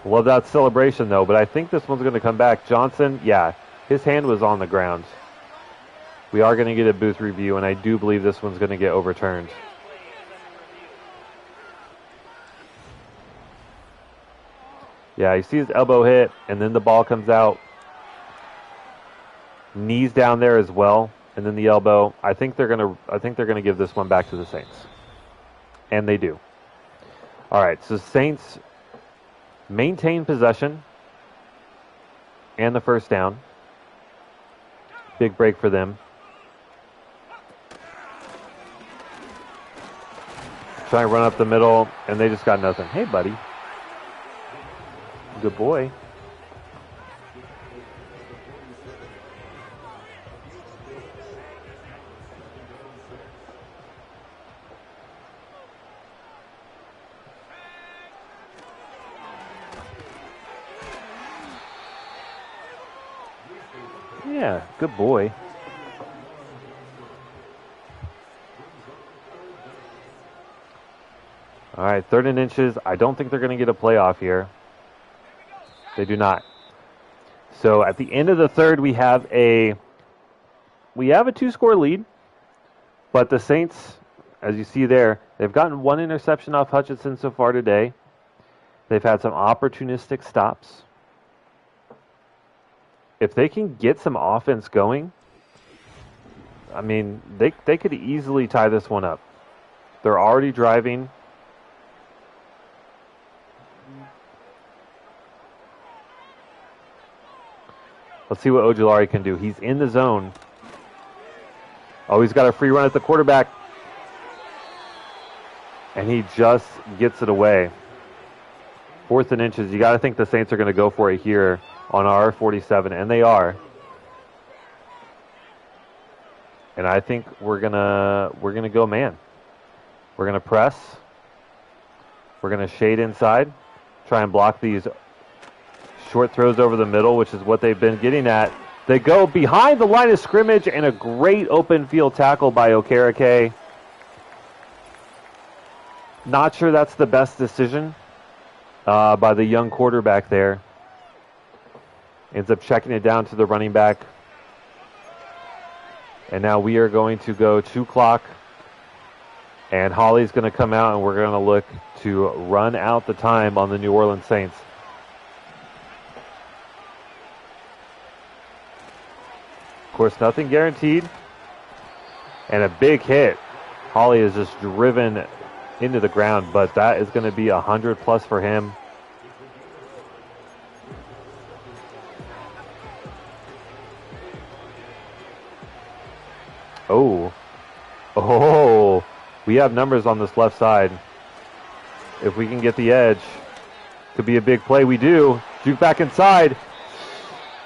Love that celebration, though, but I think this one's going to come back. Johnson, yeah, his hand was on the ground. We are going to get a booth review, and I do believe this one's going to get overturned. Yeah, you see his elbow hit, and then the ball comes out. Knees down there as well, and then the elbow. I think they're gonna give this one back to the Saints, and they do. All right, so Saints maintain possession and the first down. Big break for them. Try and run up the middle, and they just got nothing. Hey, buddy. Good boy. Yeah, good boy. All right, 3rd and inches. I don't think they're going to get a playoff here. They do not. So at the end of the 3rd, we have a 2-score lead, but the Saints, as you see there, they've gotten 1 interception off Hutchinson so far today. They've had some opportunistic stops. If they can get some offense going, I mean, they could easily tie this one up. They're already driving. Let's see what Ojulari can do. He's in the zone. Oh, he's got a free run at the quarterback. And he just gets it away. 4th and inches. You got to think the Saints are going to go for it here on our 47, and they are. And I think we're gonna go man. We're gonna press. We're gonna shade inside. Try and block these short throws over the middle, which is what they've been getting at. They go behind the line of scrimmage, and a great open field tackle by Okereke. Not sure that's the best decision by the young quarterback there. Ends up checking it down to the running back. And now we are going to go 2 clock. And Holly's going to come out, and we're going to look to run out the time on the New Orleans Saints. Of course, nothing guaranteed. And a big hit. Holly is just driven into the ground, but that is going to be 100 plus for him. Oh, we have numbers on this left side. If we can get the edge, could be a big play. We do. Juke back inside.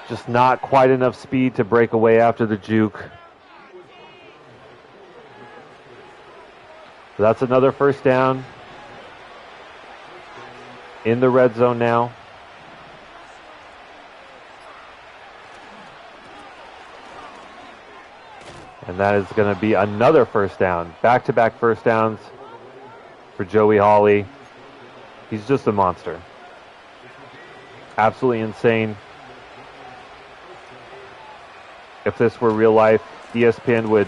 Just not quite enough speed to break away after the juke. So that's another first down. In the red zone now. And that is going to be another first down. Back-to-back first downs for Joey Hawley. He's just a monster. Absolutely insane. If this were real life, ESPN would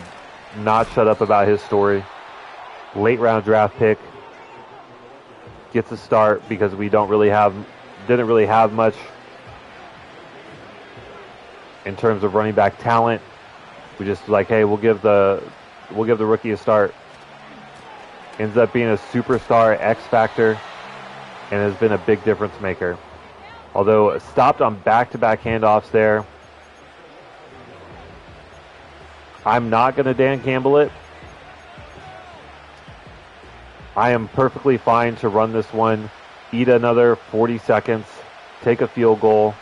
not shut up about his story. Late round draft pick, gets a start because we didn't really have much in terms of running back talent. We just like, hey, we'll give the rookie a start. Ends up being a superstar X factor and has been a big difference maker. Although stopped on back-to-back handoffs there. I'm not going to Dan Campbell it. I am perfectly fine to run this one, eat another 40 seconds, take a field goal,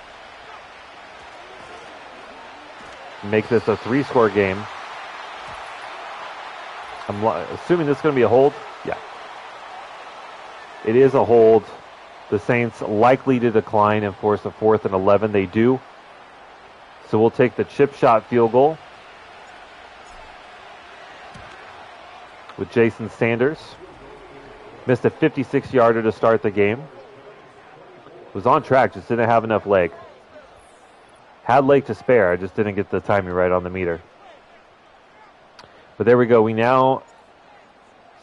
make this a 3-score game. I'm assuming this is going to be a hold. Yeah. It is a hold. The Saints likely to decline and force a 4th and 11. They do. So we'll take the chip shot field goal with Jason Sanders. Missed a 56-yarder to start the game. Was on track, just didn't have enough leg. Had leg to spare, I just didn't get the timing right on the meter. But there we go. We now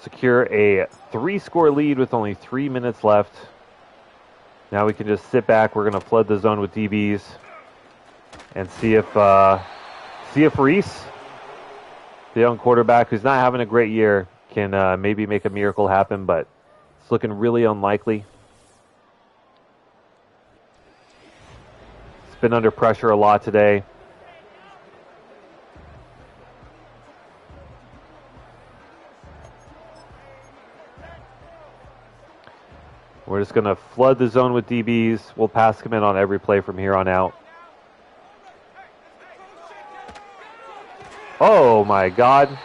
secure a 3-score lead with only 3 minutes left. Now we can just sit back. We're going to flood the zone with DBs and see if Reese, the young quarterback who's not having a great year, can maybe make a miracle happen, but it's looking really unlikely. It's been under pressure a lot today. We're just going to flood the zone with DBs. We'll pass him in on every play from here on out. Oh, my God.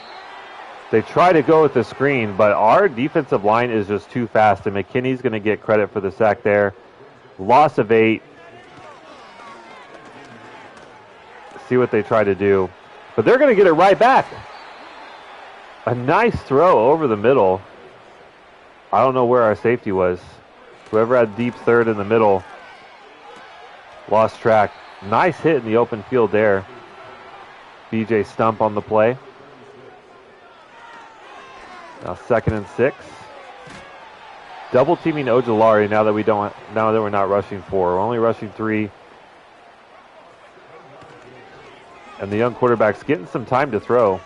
They try to go with the screen, but our defensive line is just too fast, and McKinney's going to get credit for the sack there. Loss of 8. See what they try to do. But they're going to get it right back. A nice throw over the middle. I don't know where our safety was. Whoever had deep third in the middle lost track. Nice hit in the open field there. BJ Stump on the play. Now 2nd and 6. Double teaming Ojolari now that we're not rushing 4. We're only rushing 3. And the young quarterback's getting some time to throw.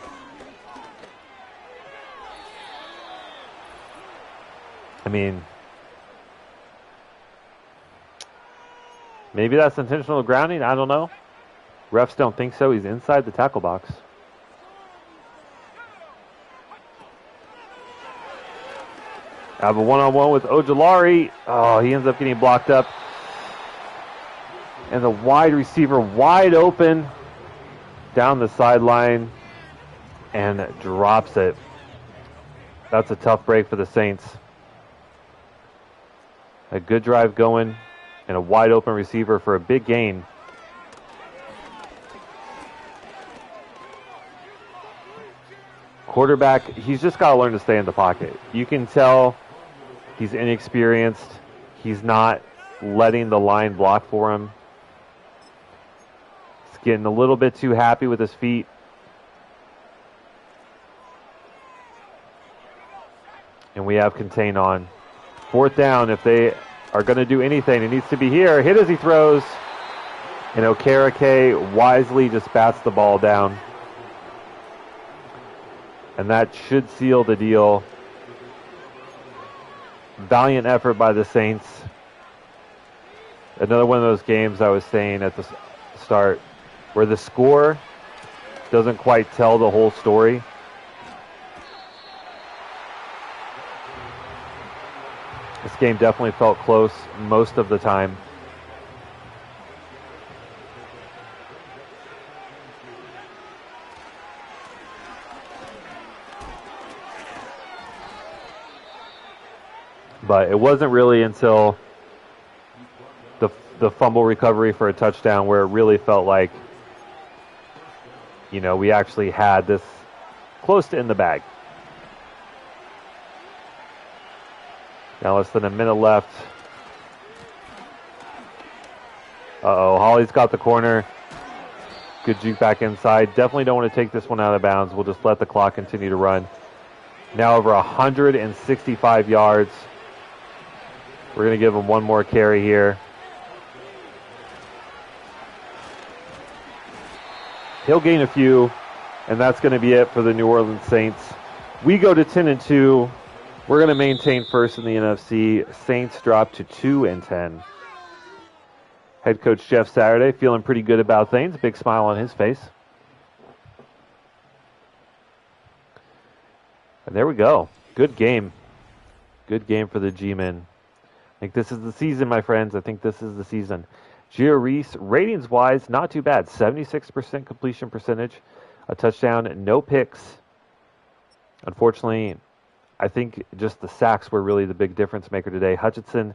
I mean, maybe that's intentional grounding. I don't know. Refs don't think so. He's inside the tackle box. I have a one-on-one with Ojolari. Oh, he ends up getting blocked up. And the wide receiver wide open down the sideline and drops it. That's a tough break for the Saints. A good drive going and a wide open receiver for a big gain. Quarterback, he's just got to learn to stay in the pocket. You can tell he's inexperienced. He's not letting the line block for him. He's getting a little bit too happy with his feet. And we have contain on. 4th down, if they are going to do anything, it needs to be here. Hit as he throws. And Okereke wisely just bats the ball down. And that should seal the deal. Valiant effort by the Saints. Another one of those games I was saying at the start where the score doesn't quite tell the whole story. This game definitely felt close most of the time. But it wasn't really until the fumble recovery for a touchdown where it really felt like, you know, we actually had this close to in the bag. Now less than a minute left. Uh-oh, Holly's got the corner. Good juke back inside. Definitely don't want to take this one out of bounds. We'll just let the clock continue to run. Now over 165 yards. We're going to give him one more carry here. He'll gain a few, and that's going to be it for the New Orleans Saints. We go to 10-2. We're going to maintain first in the NFC. Saints drop to 2-10. Head coach Jeff Saturday feeling pretty good about things. Big smile on his face. And there we go. Good game. Good game for the G-Men. I think this is the season, my friends. I think this is the season. Gio Reese, ratings-wise, not too bad. 76% completion percentage. A touchdown, no picks. Unfortunately, I think just the sacks were really the big difference maker today. Hutchinson,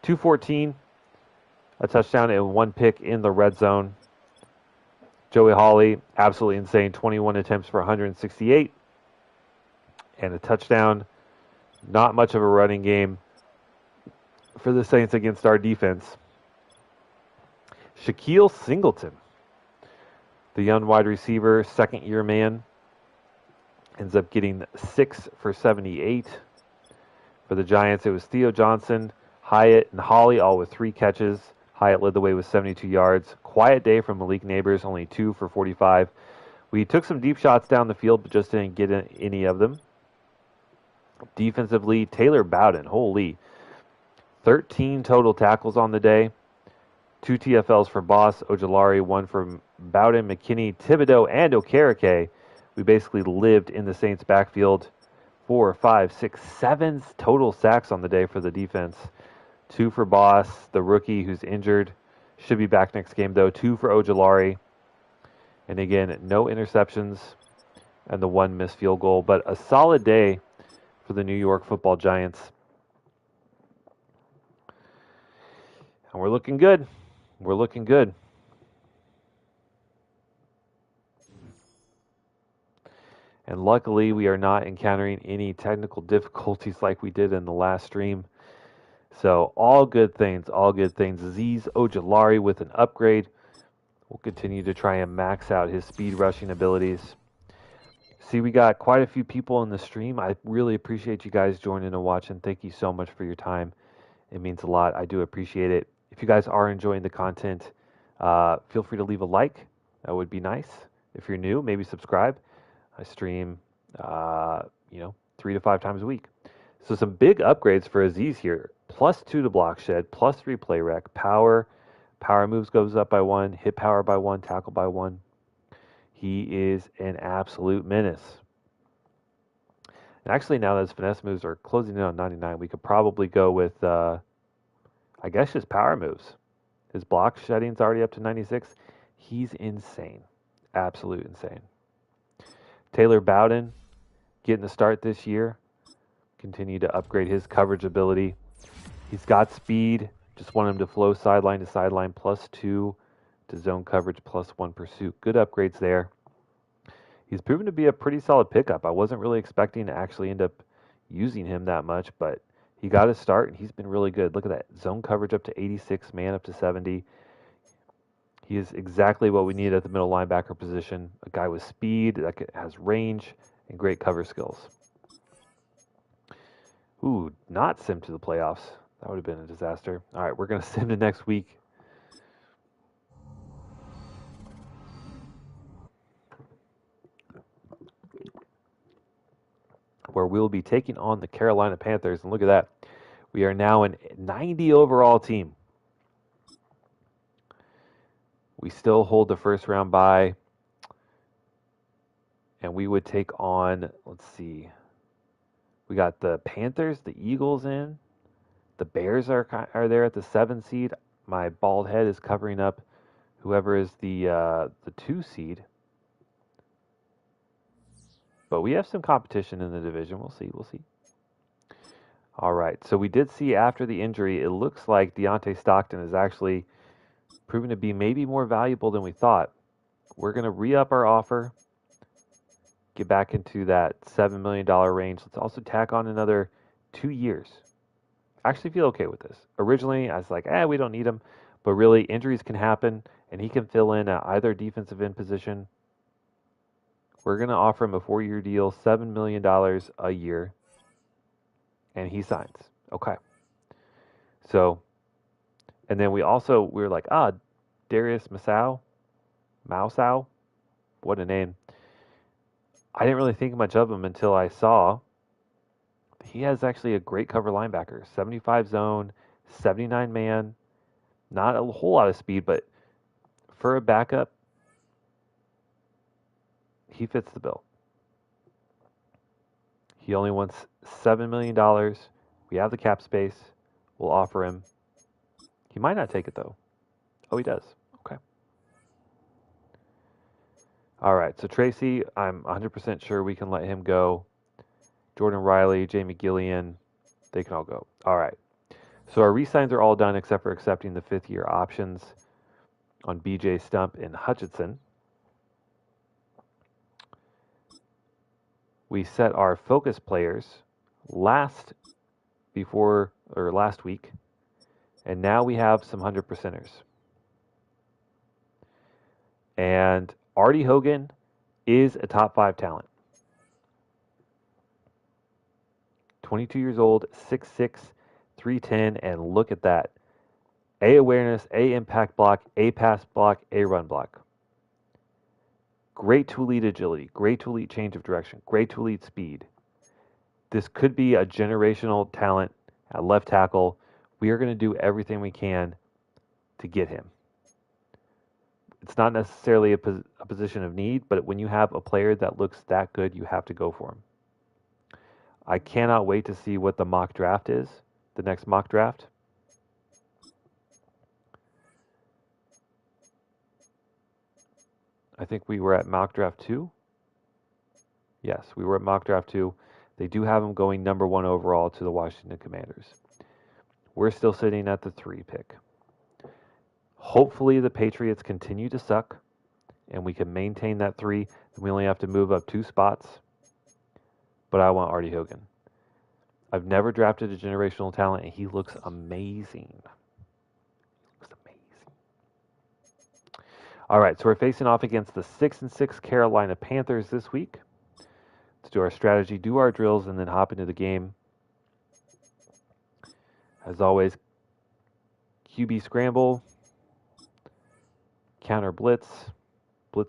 214. A touchdown and one pick in the red zone. Joey Hawley, absolutely insane. 21 attempts for 168. And a touchdown. Not much of a running game for the Saints against our defense. Shaquille Singleton, the young wide receiver, second-year man, ends up getting 6 for 78. For the Giants, it was Theo Johnson, Hyatt, and Hawley, all with 3 catches. Hyatt led the way with 72 yards. Quiet day from Malik Neighbors, only 2 for 45. We took some deep shots down the field, but just didn't get any of them. Defensively, Taylor Bowden, holy, 13 total tackles on the day. 2 TFLs for Boss, Ojolari, 1 for Bowden, McKinney, Thibodeau, and Okereke. We basically lived in the Saints' backfield. 4, 5, 6, 7 total sacks on the day for the defense. 2 for Boss, the rookie who's injured. Should be back next game, though. 2 for Ojolari. And again, no interceptions and the 1 missed field goal. But a solid day for the New York Football Giants. And we're looking good. We're looking good. And luckily, we are not encountering any technical difficulties like we did in the last stream. So all good things, all good things. Azeez Ojolari with an upgrade. We'll continue to try and max out his speed rushing abilities. See, we got quite a few people in the stream. I really appreciate you guys joining and watching. Thank you so much for your time. It means a lot. I do appreciate it. If you guys are enjoying the content, feel free to leave a like. That would be nice. If you're new, maybe subscribe. I stream, 3 to 5 times a week. So some big upgrades for Azeez here. +2 to block shed, +3 play rec, power moves goes up by 1, hit power by 1, tackle by 1. He is an absolute menace. And actually, now that his finesse moves are closing in on 99, we could probably go with, I guess, his power moves. His block shedding's already up to 96. He's insane. Absolute insane. Taylor Bowden getting the start this year. Continue to upgrade his coverage ability. He's got speed. Just want him to flow sideline to sideline. +2 to zone coverage, +1 pursuit. Good upgrades there. He's proven to be a pretty solid pickup. I wasn't really expecting to actually end up using him that much, but he got his start, and he's been really good. Look at that. Zone coverage up to 86, man up to 70. He is exactly what we need at the middle linebacker position. A guy with speed, that has range, and great cover skills. Ooh, not sim to the playoffs. That would have been a disaster. All right, we're going to sim to next week. Where we'll be taking on the Carolina Panthers. And look at that. We are now a 90 overall team. We still hold the first round bye. And we would take on, let's see. We got the Panthers, the Eagles in. The Bears are there at the 7 seed. My bald head is covering up whoever is the 2 seed. But we have some competition in the division. We'll see. We'll see. All right. So we did see after the injury, it looks like Deontay Stockton is actually proven to be maybe more valuable than we thought. We're going to re-up our offer. Get back into that $7 million range. Let's also tack on another 2 years. I actually feel okay with this. Originally, I was like, we don't need him. But really, injuries can happen, and he can fill in at either defensive end position. We're going to offer him a 4-year deal, $7 million a year, and he signs. Okay. So, and then we were like, Darius Mousau, what a name. I didn't really think much of him until I saw he has actually a great cover linebacker, 75 zone, 79 man, not a whole lot of speed, but for a backup, he fits the bill. He only wants $7 million. We have the cap space. We'll offer him. He might not take it, though. Oh, he does. Okay. All right. So, Tracy, I'm 100% sure we can let him go. Jordan Riley, Jamie Gillian, they can all go. All right. So, our re-signs are all done except for accepting the 5th-year options on BJ Stump and Hutchinson. We set our focus players last week, and now we have some 100%ers. And Artie Hogan is a top 5 talent. 22 years old, 6'6", 310, and look at that. A awareness, A impact block, A pass block, A run block. Great to lead agility, great to lead change of direction, great to lead speed. This could be a generational talent at left tackle. We are going to do everything we can to get him. It's not necessarily a position of need, but when you have a player that looks that good, you have to go for him. I cannot wait to see what the mock draft is, the next mock draft. I think we were at mock draft 2. Yes, we were at mock draft 2. They do have him going number 1 overall to the Washington Commanders. We're still sitting at the 3 pick. Hopefully the Patriots continue to suck and we can maintain that 3. Then we only have to move up 2 spots. But I want Artie Hogan. I've never drafted a generational talent, and he looks amazing. Looks amazing. All right, so we're facing off against the 6-6 Carolina Panthers this week. Let's do our strategy, do our drills, and then hop into the game. As always, QB scramble, counter blitz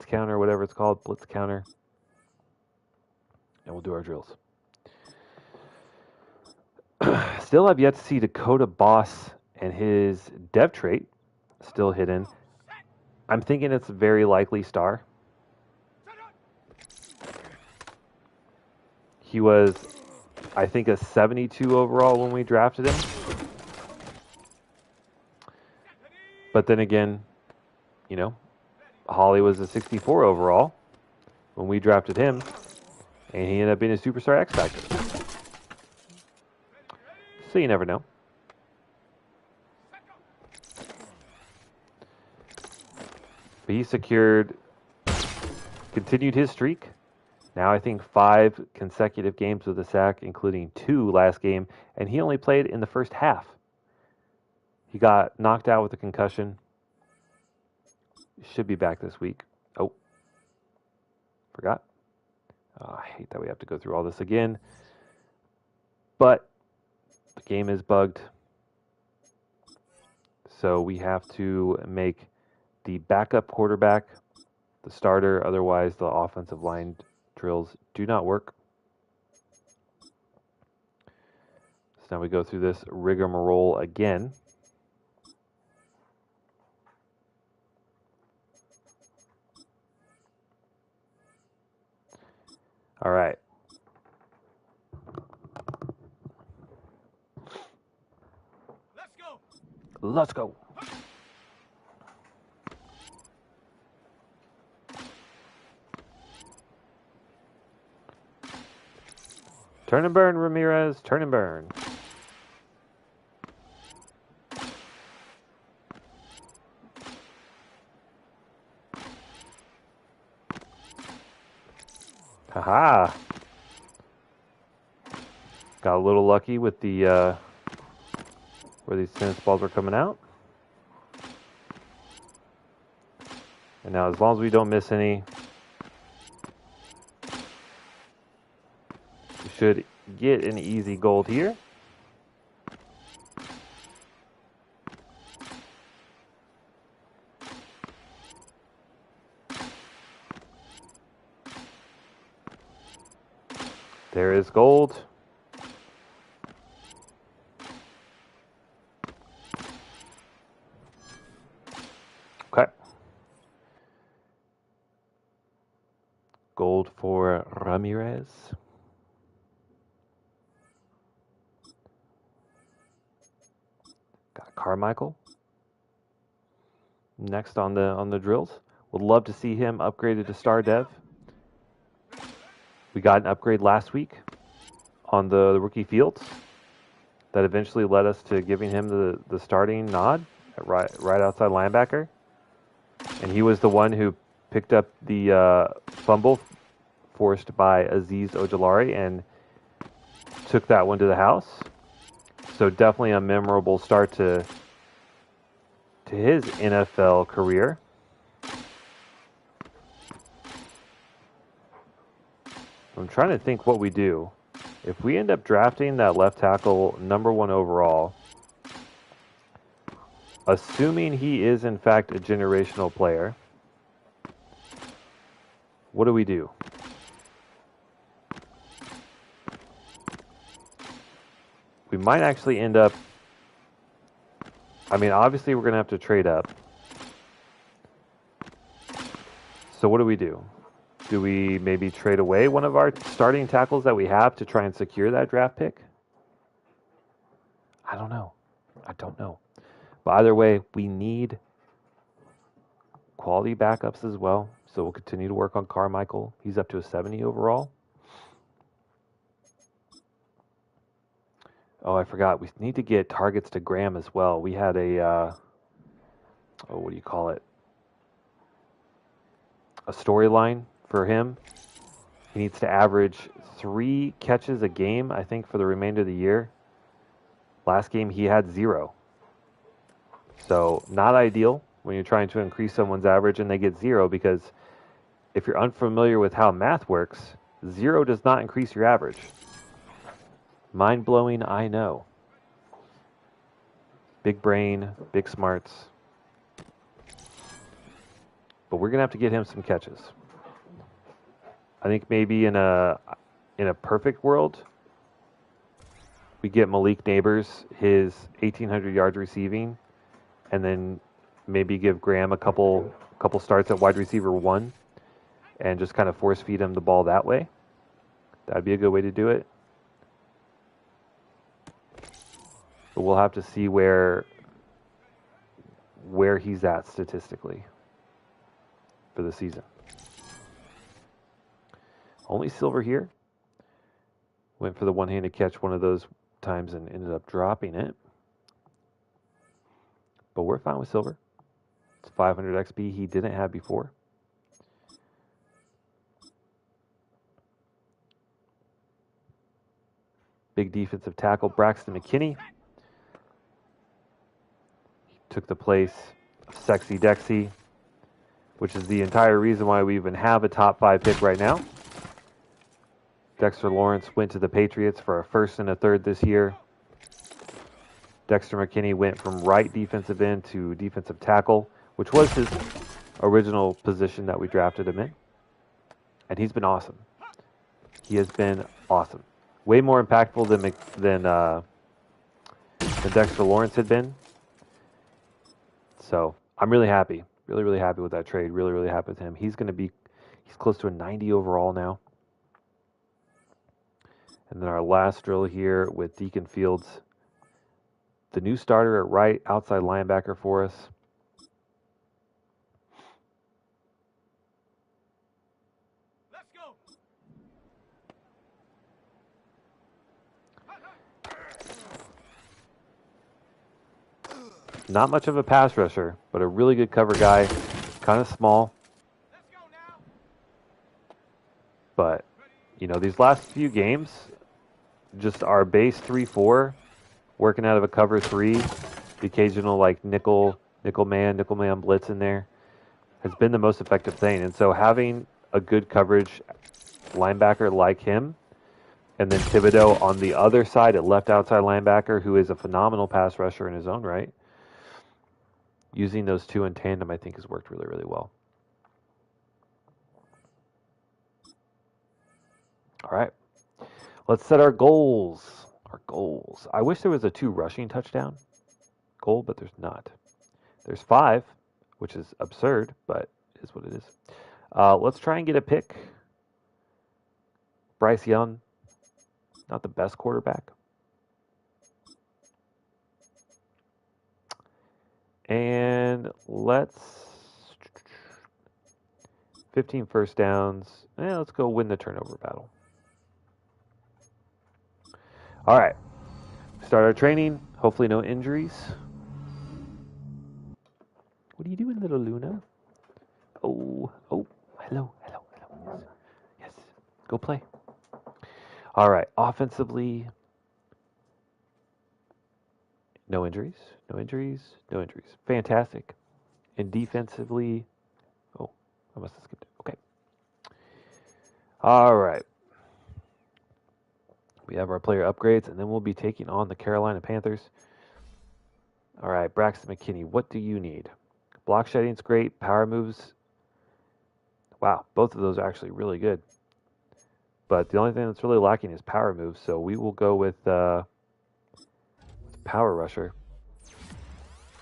counter, whatever it's called, blitz counter, and we'll do our drills. Still have yet to see Dakota Boss and his dev trait still hidden. I'm thinking it's a very likely star. He was, I think, a 72 overall when we drafted him. But then again, you know, Holly was a 64 overall when we drafted him, and he ended up being a superstar X Factor. So you never know. But he continued his streak. Now I think 5 consecutive games with a sack, including 2 last game, and he only played in the first half. He got knocked out with a concussion. Should be back this week. Oh, forgot. Oh, I hate that we have to go through all this again. But the game is bugged. So we have to make the backup quarterback the starter. Otherwise, the offensive line drills do not work. So now we go through this rigmarole again. All right. Let's go. Turn and burn, Ramirez. Turn and burn. Haha. Got a little lucky with the where these tennis balls were coming out. And now, as long as we don't miss any, we should get an easy gold here. There is gold. Okay. Gold for Ramirez. Got Carmichael. Next on the drills. Would love to see him upgraded to Star Dev. We got an upgrade last week on the rookie fields that eventually led us to giving him the starting nod at right outside linebacker. And he was the one who picked up the fumble forced by Azeez Ojulari and took that one to the house. So definitely a memorable start to his NFL career. I'm trying to think what we do. If we end up drafting that left tackle #1 overall, assuming he is in fact a generational player, what do we do? We might actually end up, I mean, obviously we're going to have to trade up. So what do we do? Do we maybe trade away one of our starting tackles that we have to try and secure that draft pick? I don't know. But either way, we need quality backups as well. So we'll continue to work on Carmichael. He's up to a 70 overall. Oh, I forgot. We need to get targets to Graham as well. We had a, what do you call it? A storyline for him. He needs to average 3 catches a game, I think, for the remainder of the year. Last game, he had 0. So not ideal when you're trying to increase someone's average and they get 0, because if you're unfamiliar with how math works, 0 does not increase your average. Mind-blowing, I know. Big brain, big smarts. But we're going to have to get him some catches. I think maybe in a perfect world, we get Malik Neighbors his 1,800 yards receiving, and then maybe give Graham a couple starts at wide receiver 1, and just kind of force feed him the ball that way. That'd be a good way to do it. But we'll have to see where he's at statistically for the season. Only silver here. Went for the one-handed catch one of those times and ended up dropping it. But we're fine with silver. It's 500 XP he didn't have before. Big defensive tackle Braxton McKinney. He took the place of Sexy Dexy, which is the entire reason why we even have a top 5 pick right now. Dexter Lawrence went to the Patriots for a first and a third this year. Dexter McKinney went from right defensive end to defensive tackle, which was his original position that we drafted him in. And he's been awesome. He has been awesome. Way more impactful than Dexter Lawrence had been. So I'm really happy. Really, really happy with that trade. Really, really happy with him. He's close to a 90 overall now. And then our last drill here with Deacon Fields, the new starter at right outside linebacker for us. Let's go. Not much of a pass rusher, but a really good cover guy. Kind of small. Let's go now. But, you know, these last few games, just our base 3-4, working out of a cover 3, the occasional like nickel man blitz in there. has been the most effective thing. And so having a good coverage linebacker like him, and then Thibodeau on the other side at left outside linebacker, who is a phenomenal pass rusher in his own right, using those two in tandem, I think, has worked really, really well. All right. Let's set our goals. Our goals. I wish there was a 2 rushing touchdown goal, but there's not. There's 5, which is absurd, but it is what it is. Let's try and get a pick. Bryce Young, not the best quarterback. And let's 15 first downs. Let's go win the turnover battle. All right. Start our training. Hopefully no injuries. What are you doing, little Luna? Oh, hello. Yes. Go play. All right. Offensively, no injuries. Fantastic. And defensively, oh, I must have skipped it. Okay. All right. We have our player upgrades, and then we'll be taking on the Carolina Panthers. All right, Braxton McKinney, what do you need? Block shedding's great. Power moves. Wow, both of those are actually really good. But the only thing that's really lacking is power moves, so we will go with power rusher.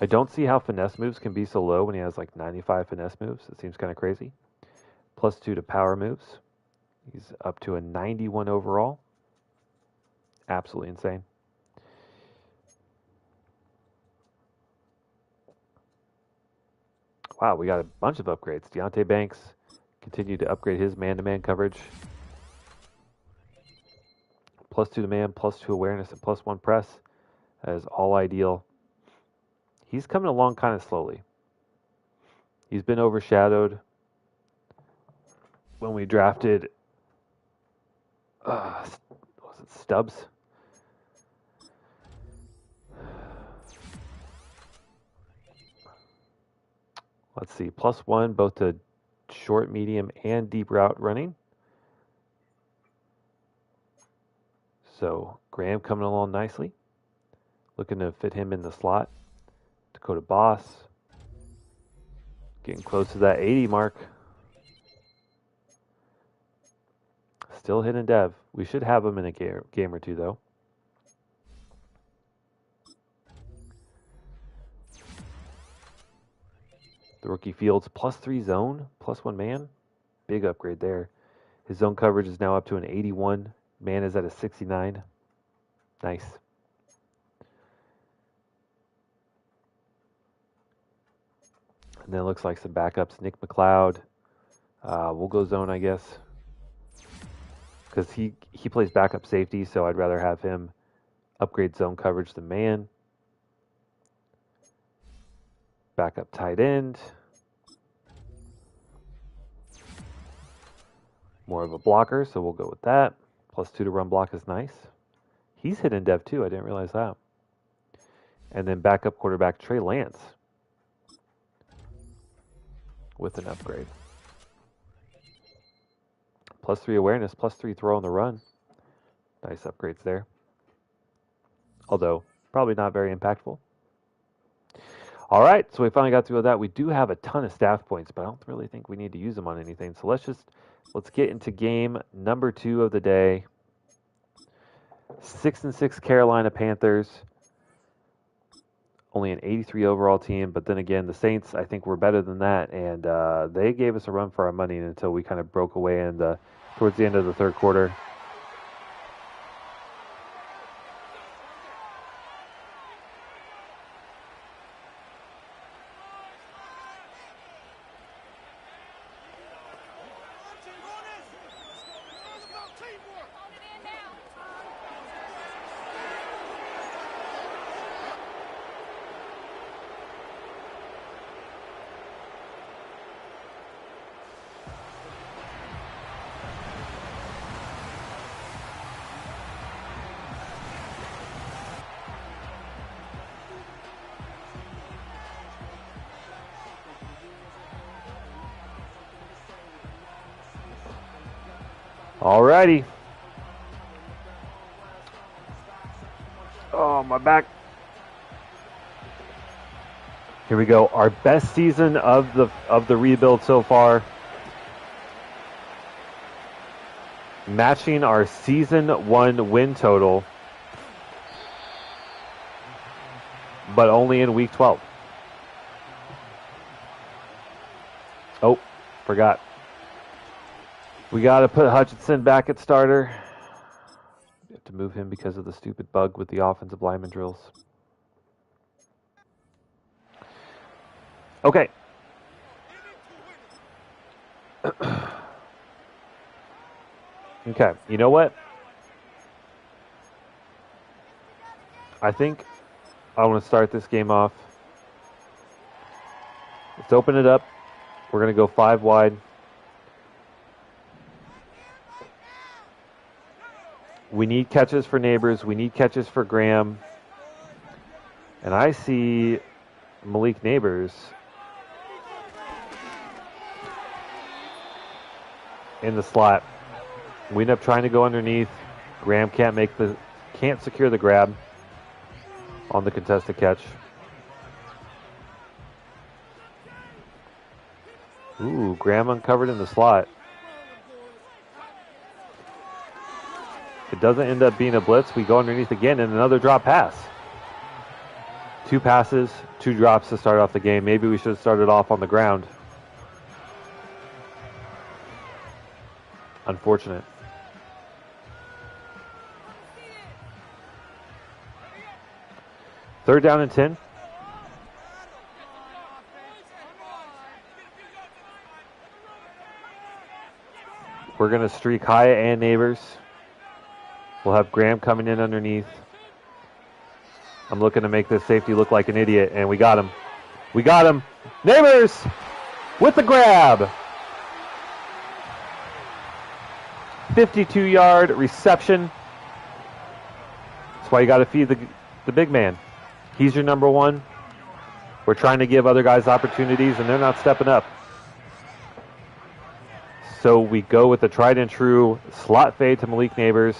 I don't see how finesse moves can be so low when he has like 95 finesse moves. It seems kind of crazy. +2 to power moves. He's up to a 91 overall. Absolutely insane. Wow, we got a bunch of upgrades. Deontay Banks continued to upgrade his man-to-man coverage. +2 to man, +2 awareness, and +1 press. That is all ideal. He's coming along kind of slowly. He's been overshadowed when we drafted, was it Stubbs? Let's see, +1 both to short, medium, and deep route running. So Graham coming along nicely. Looking to fit him in the slot. Dakota Boss getting close to that 80 mark. Still hitting Dev. We should have him in a game or two, though. The rookie Fields +3 zone, +1 man. Big upgrade there. His zone coverage is now up to an 81. Man is at a 69. Nice. And then it looks like some backups. Nick McLeod. We'll go zone, I guess. Because he plays backup safety, so I'd rather have him upgrade zone coverage than man. Backup tight end. More of a blocker, so we'll go with that. +2 to run block is nice. He's hitting Dev too. I didn't realize that. And then backup quarterback Trey Lance with an upgrade. +3 awareness, +3 throw on the run. Nice upgrades there. Although, probably not very impactful. All right, so we finally got through that. We do have a ton of staff points, but I don't really think we need to use them on anything. So let's get into game number 2 of the day. 6-6 Carolina Panthers. Only an 83 overall team, but then again, the Saints, I think, were better than that, and they gave us a run for our money until we kind of broke away towards the end of the third quarter. Alrighty. Oh, my back. Here we go. Our best season of the rebuild so far. Matching our season 1 win total, but only in week 12. Oh, forgot. We got to put Hutchinson back at starter. We have to move him because of the stupid bug with the offensive lineman drills. Okay. Okay, you know what? I think I want to start this game off. Let's open it up. We're going to go 5 wide. We need catches for Neighbors. We need catches for Graham. And I see Malik Neighbors in the slot. We end up trying to go underneath. Graham can't secure the grab on the contested catch. Ooh, Graham uncovered in the slot. It doesn't end up being a blitz. We go underneath again and another drop pass. 2 passes, 2 drops to start off the game. Maybe we should have started off on the ground. Unfortunate. Third down and 10. We're going to streak Hyatt and Neighbors. We'll have Graham coming in underneath. I'm looking to make this safety look like an idiot, and we got him. We got him. Neighbors with the grab. 52-yard reception. That's why you got to feed the big man. He's your number 1. We're trying to give other guys opportunities, and they're not stepping up. So we go with the tried and true slot fade to Malik Neighbors.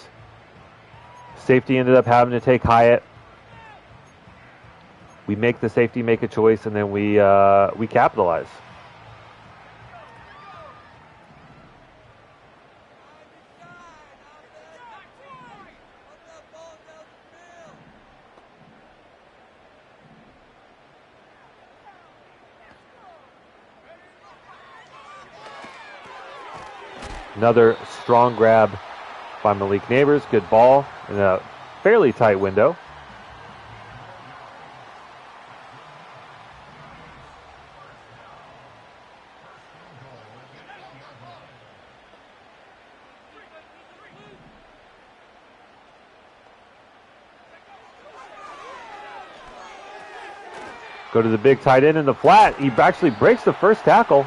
Safety ended up having to take Hyatt. We make the safety make a choice, and then we capitalize. Another strong grab by Malik Neighbors. Good ball in a fairly tight window. Go to the big tight end in the flat. He actually breaks the first tackle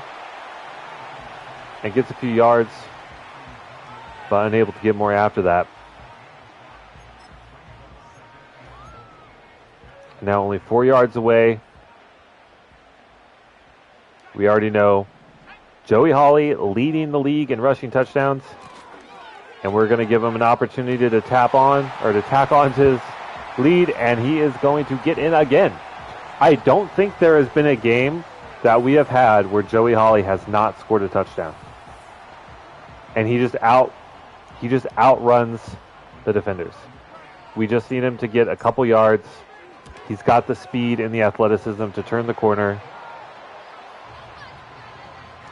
and gets a few yards, but unable to get more after that. Now only 4 yards away. We already know Joey Hawley leading the league in rushing touchdowns, and we're going to give him an opportunity to tack on to his lead, and he is going to get in again. I don't think there has been a game that we have had where Joey Hawley has not scored a touchdown. And he just outruns the defenders. We just need him to get a couple yards. He's got the speed and the athleticism to turn the corner.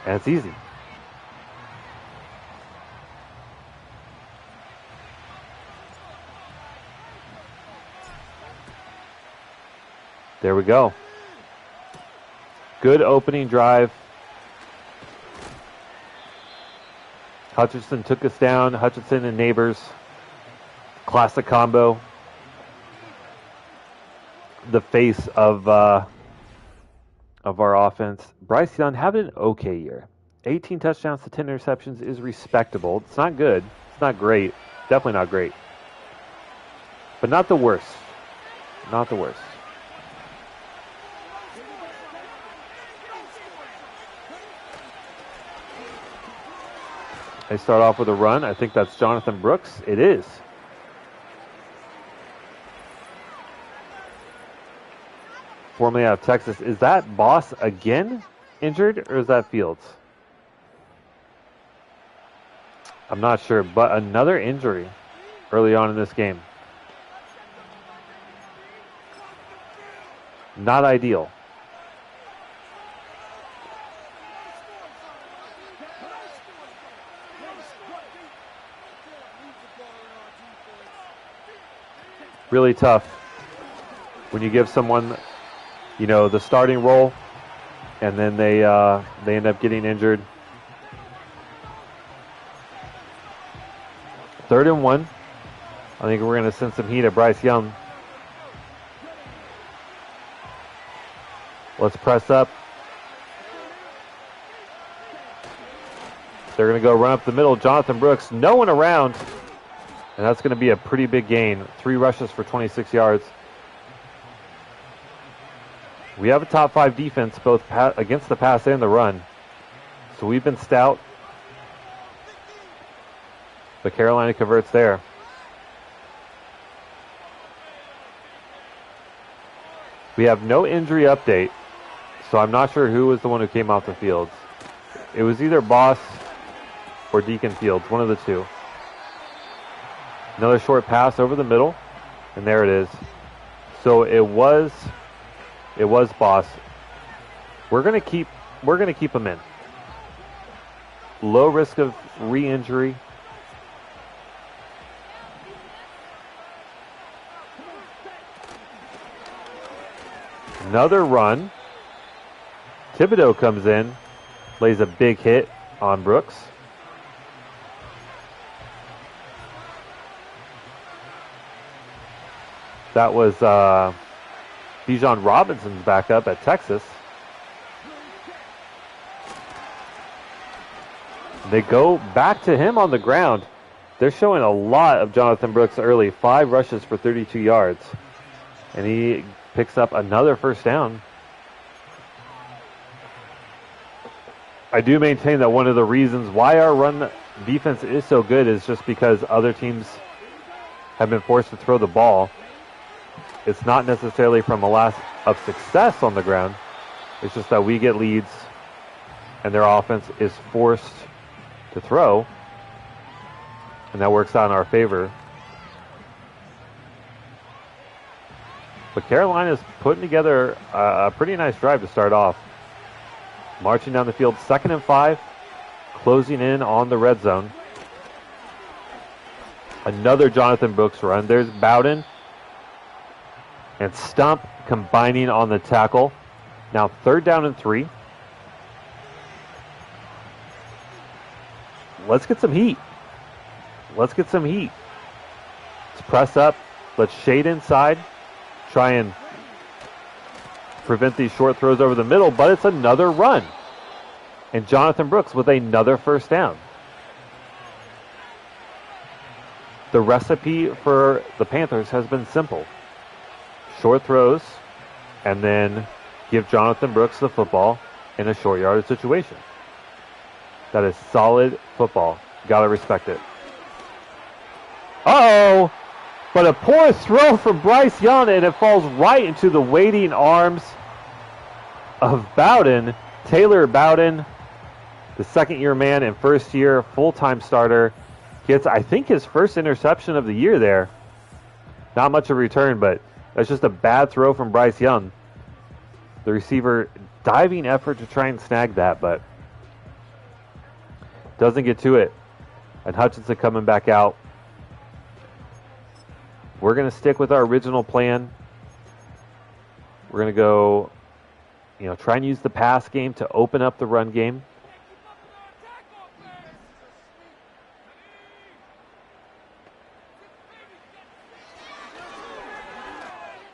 And it's easy. There we go. Good opening drive. Hutchinson took us down. Hutchinson and Neighbors. Classic combo. The face of our offense. Bryce Young having an okay year. 18 touchdowns to 10 interceptions is respectable. It's not good. It's not great. Definitely not great. But not the worst. Not the worst. They start off with a run. I think that's Jonathan Brooks. It is. Formerly out of Texas. Is that Boss again injured, or is that Fields? I'm not sure, but another injury early on in this game. Not ideal. Really tough when you give someone, you know, the starting role, and then they end up getting injured. 3rd and 1. I think we're going to send some heat at Bryce Young. Let's press up. They're going to go run up the middle. Jonathan Brooks, no one around. And that's going to be a pretty big gain. 3 rushes for 26 yards. We have a top 5 defense both against the pass and the run. So we've been stout. But Carolina converts there. We have no injury update. So I'm not sure who was the one who came off the field. It was either Boss or Deacon Fields, one of the two. Another short pass over the middle, and there it is. So it was Boss. We're gonna keep him in. Low risk of re-injury. Another run. Thibodeau comes in, lays a big hit on Brooks. That was Bijan Robinson's backup at Texas. They go back to him on the ground. They're showing a lot of Jonathan Brooks early. 5 rushes for 32 yards. And he picks up another first down. I do maintain that one of the reasons why our run defense is so good is just because other teams have been forced to throw the ball. It's not necessarily from a lack of success on the ground. It's just that we get leads and their offense is forced to throw. And that works out in our favor. But Carolina's putting together a pretty nice drive to start off. Marching down the field, 2nd and 5. Closing in on the red zone. Another Jonathan Brooks run. There's Bowden and Stump combining on the tackle. Now 3rd down and 3. Let's get some heat. Let's get some heat. Let's press up. Let's shade inside. Try and prevent these short throws over the middle, but it's another run. And Jonathan Brooks with another first down. The recipe for the Panthers has been simple. Short throws, and then give Jonathan Brooks the football in a short yardage situation. That is solid football. Gotta respect it. Uh-oh! But a poor throw from Bryce Young, and it falls right into the waiting arms of Bowden. Taylor Bowden, the 2nd-year man and 1st-year full-time starter, gets, I think, his first interception of the year there. Not much of a return, but that's just a bad throw from Bryce Young. The receiver diving effort to try and snag that, but doesn't get to it. And Hutchinson coming back out. We're going to stick with our original plan. We're going to go, try and use the pass game to open up the run game.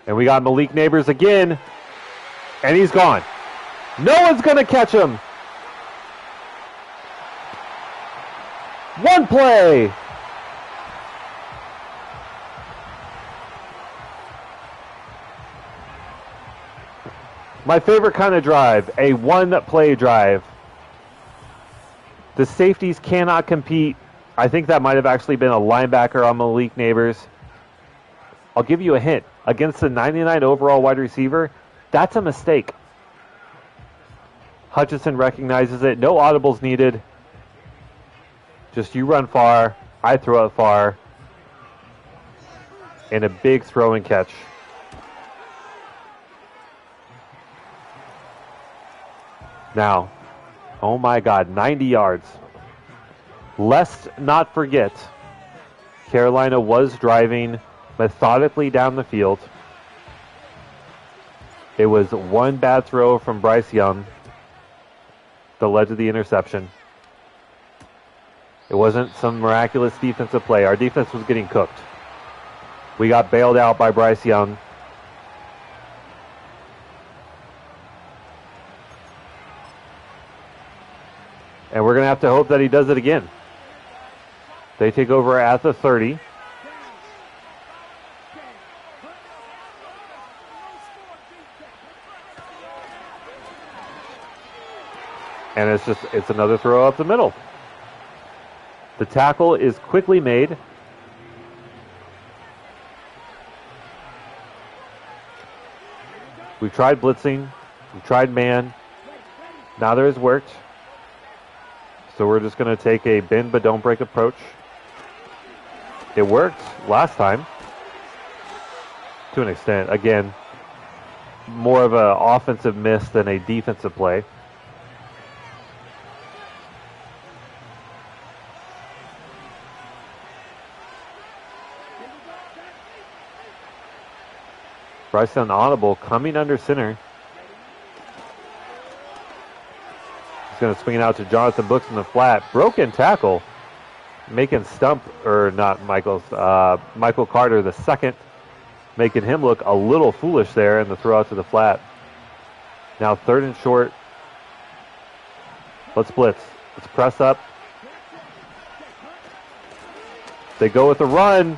And we got Malik Neighbors again. And he's gone. No one's going to catch him. One play. My favorite kind of drive, a one-play drive. The safeties cannot compete. I think that might have actually been a linebacker on Malik Neighbors. I'll give you a hint. Against the 99 overall wide receiver, that's a mistake. Hutchinson recognizes it. No audibles needed. Just you run far. I throw it far. And a big throw and catch. Now, oh my God, 90 yards. Let's not forget, Carolina was driving methodically down the field. It was one bad throw from Bryce Young that led to the interception. It wasn't some miraculous defensive play. Our defense was getting cooked. We got bailed out by Bryce Young. And we're going to have to hope that he does it again. They take over at the 30. And it's another throw up the middle. The tackle is quickly made. We've tried blitzing. We've tried man. Neither has worked. So we're just going to take a bend but don't break approach. It worked last time. To an extent. Again, more of an offensive miss than a defensive play. Bryson audible coming under center. He's going to swing it out to Jonathan Brooks in the flat. Broken tackle. Making Michael Carter the second. Making him look a little foolish there in the throw out to the flat. Now 3rd and short. Let's blitz. Let's press up. They go with the run.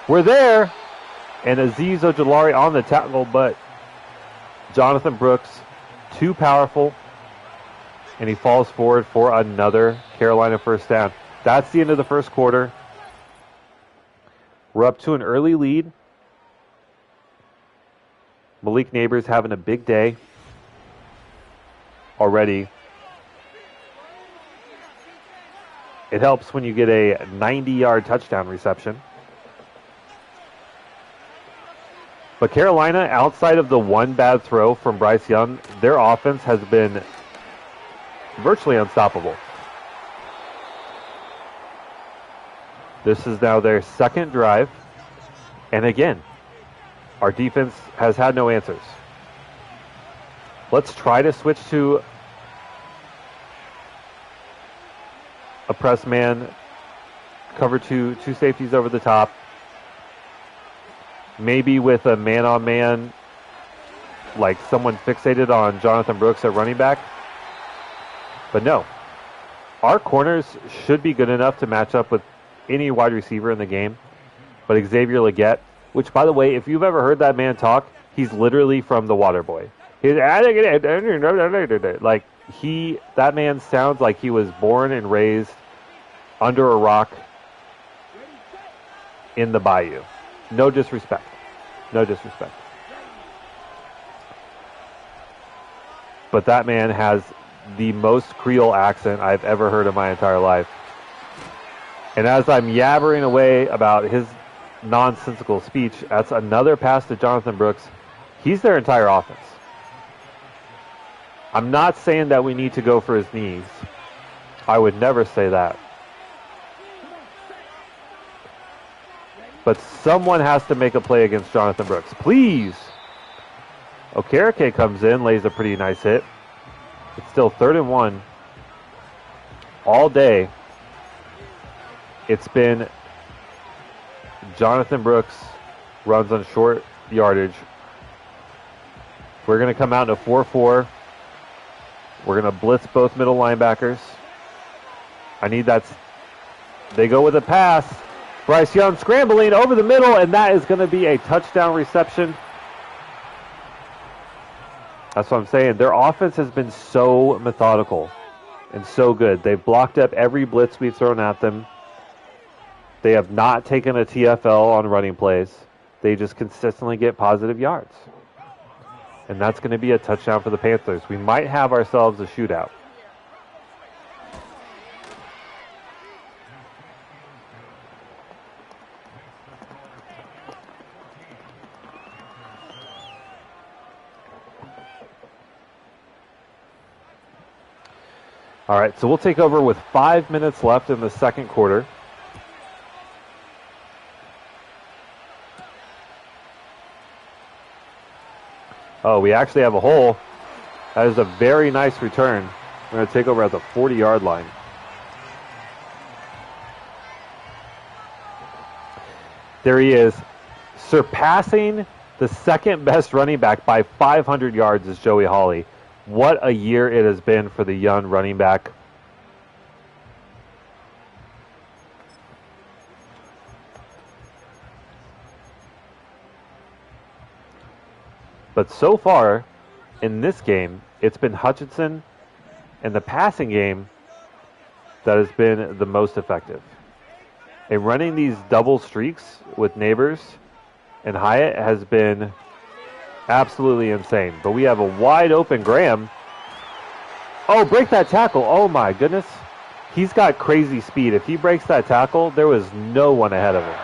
We're there. And Azeez Ojulari on the tackle, but Jonathan Brooks too powerful, and he falls forward for another Carolina first down. That's the end of the first quarter. We're up to an early lead. Malik Neighbors having a big day already. It helps when you get a 90-yard touchdown reception. But Carolina, outside of the one bad throw from Bryce Young, their offense has been virtually unstoppable. This is now their second drive. And again, our defense has had no answers. Let's try to switch to a press man, cover two safeties over the top. Maybe with a man-on-man, like someone fixated on Jonathan Brooks at running back. But no. Our corners should be good enough to match up with any wide receiver in the game. But Xavier Leggett, which, by the way, if you've ever heard that man talk, he's literally from the Waterboy. That man sounds like he was born and raised under a rock in the bayou. No disrespect. No disrespect. But that man has the most Creole accent I've ever heard in my entire life. And as I'm yabbering away about his nonsensical speech, that's another pass to Jonathan Brooks. He's their entire offense. I'm not saying that we need to go for his knees. I would never say that. But someone has to make a play against Jonathan Brooks. Please. Okereke comes in, lays a pretty nice hit. It's still 3rd and 1. All day, it's been Jonathan Brooks runs on short yardage. We're going to come out in a 4-4. We're going to blitz both middle linebackers. I need that. They go with a pass. Bryce Young scrambling over the middle, and that is going to be a touchdown reception. That's what I'm saying. Their offense has been so methodical. and so good. They've blocked up every blitz we've thrown at them. They have not taken a TFL on running plays. They just consistently get positive yards. And that's going to be a touchdown for the Panthers. We might have ourselves a shootout. All right, so we'll take over with 5 minutes left in the second quarter. Oh, we actually have a hole. That is a very nice return. We're going to take over at the 40-yard line. There he is, surpassing the second best running back by 500 yards is Joey Hawley. What a year it has been for the young running back. But so far, in this game, it's been Hutchinson and the passing game that has been the most effective. And running these double streaks with Neighbors and Hyatt has been absolutely insane. But we have a wide open Graham. Oh, break that tackle. Oh my goodness. He's got crazy speed. If he breaks that tackle, there was no one ahead of him.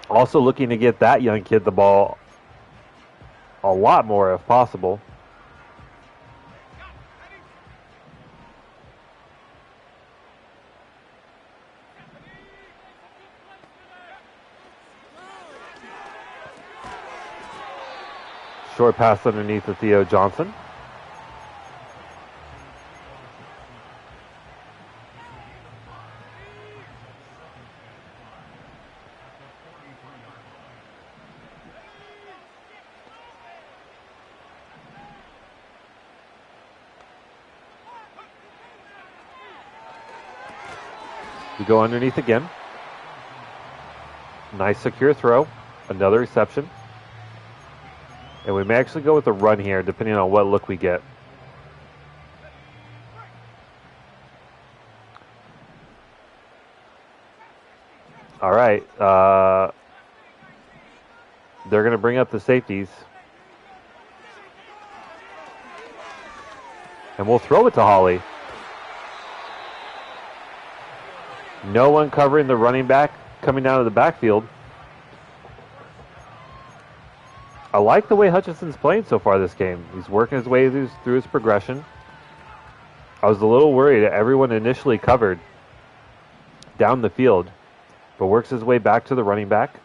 Also looking to get that young kid the ball a lot more if possible. Short pass underneath to Theo Johnson. We go underneath again. Nice secure throw. Another reception. And we may actually go with a run here, depending on what look we get. All right. They're going to bring up the safeties. And we'll throw it to Hawley. No one covering the running back coming down to the backfield. I like the way Hutchinson's playing so far this game. He's working his way through his progression. I was a little worried that everyone initially covered down the field, but works his way back to the running back.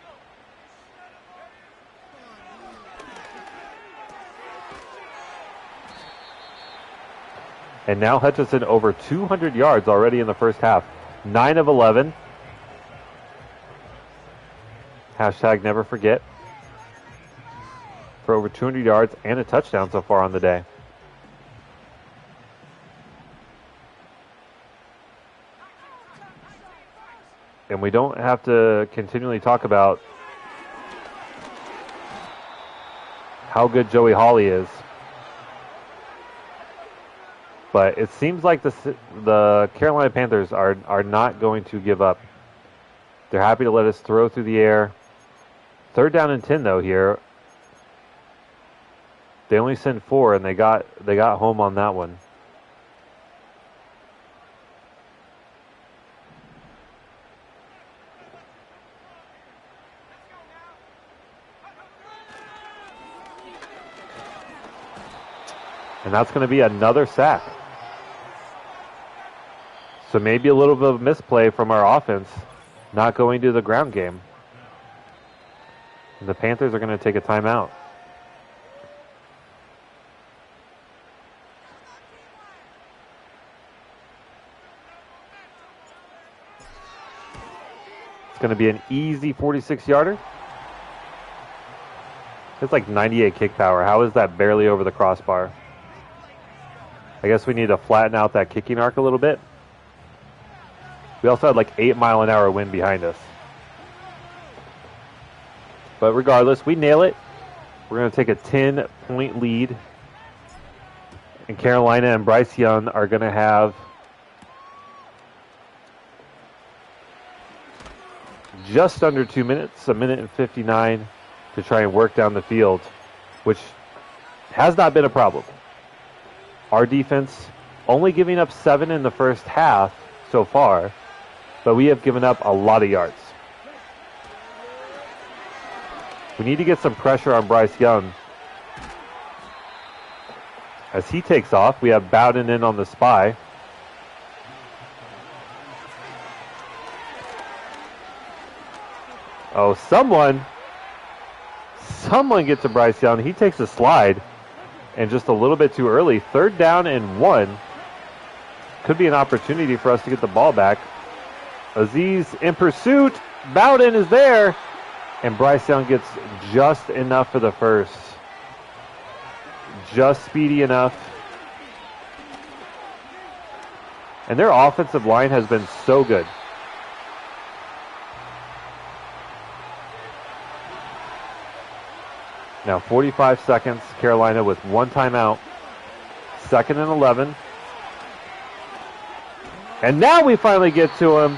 And now Hutchinson over 200 yards already in the first half. 9 of 11. Hashtag never forget. For over 200 yards and a touchdown so far on the day. And we don't have to continually talk about how good Joey Hawley is. But it seems like the Carolina Panthers are not going to give up. They're happy to let us throw through the air. 3rd down and 10 though here. They only sent 4 and they got home on that one. And that's going to be another sack. So maybe a little bit of misplay from our offense, not going to the ground game. And the Panthers are going to take a timeout. It's going to be an easy 46-yarder. It's like 98 kick power. How is that barely over the crossbar? I guess we need to flatten out that kicking arc a little bit. We also had like 8-mile-an-hour wind behind us. But regardless, we nail it. We're going to take a 10-point lead And Carolina and Bryce Young are going to have just under 2 minutes, a minute and 59, to try and work down the field, which has not been a problem. Our defense only giving up 7 in the first half so far, but we have given up a lot of yards. We need to get some pressure on Bryce Young. As he takes off, we have Bowden in on the spy. Oh, someone get to Bryce Young. He takes a slide, and just a little bit too early. 3rd down and 1. Could be an opportunity for us to get the ball back. Aziz in pursuit. Bowden is there, and Bryce Young gets just enough for the first. Just speedy enough. And their offensive line has been so good. Now 45 seconds. Carolina with 1 timeout. 2nd and 11. And now we finally get to him.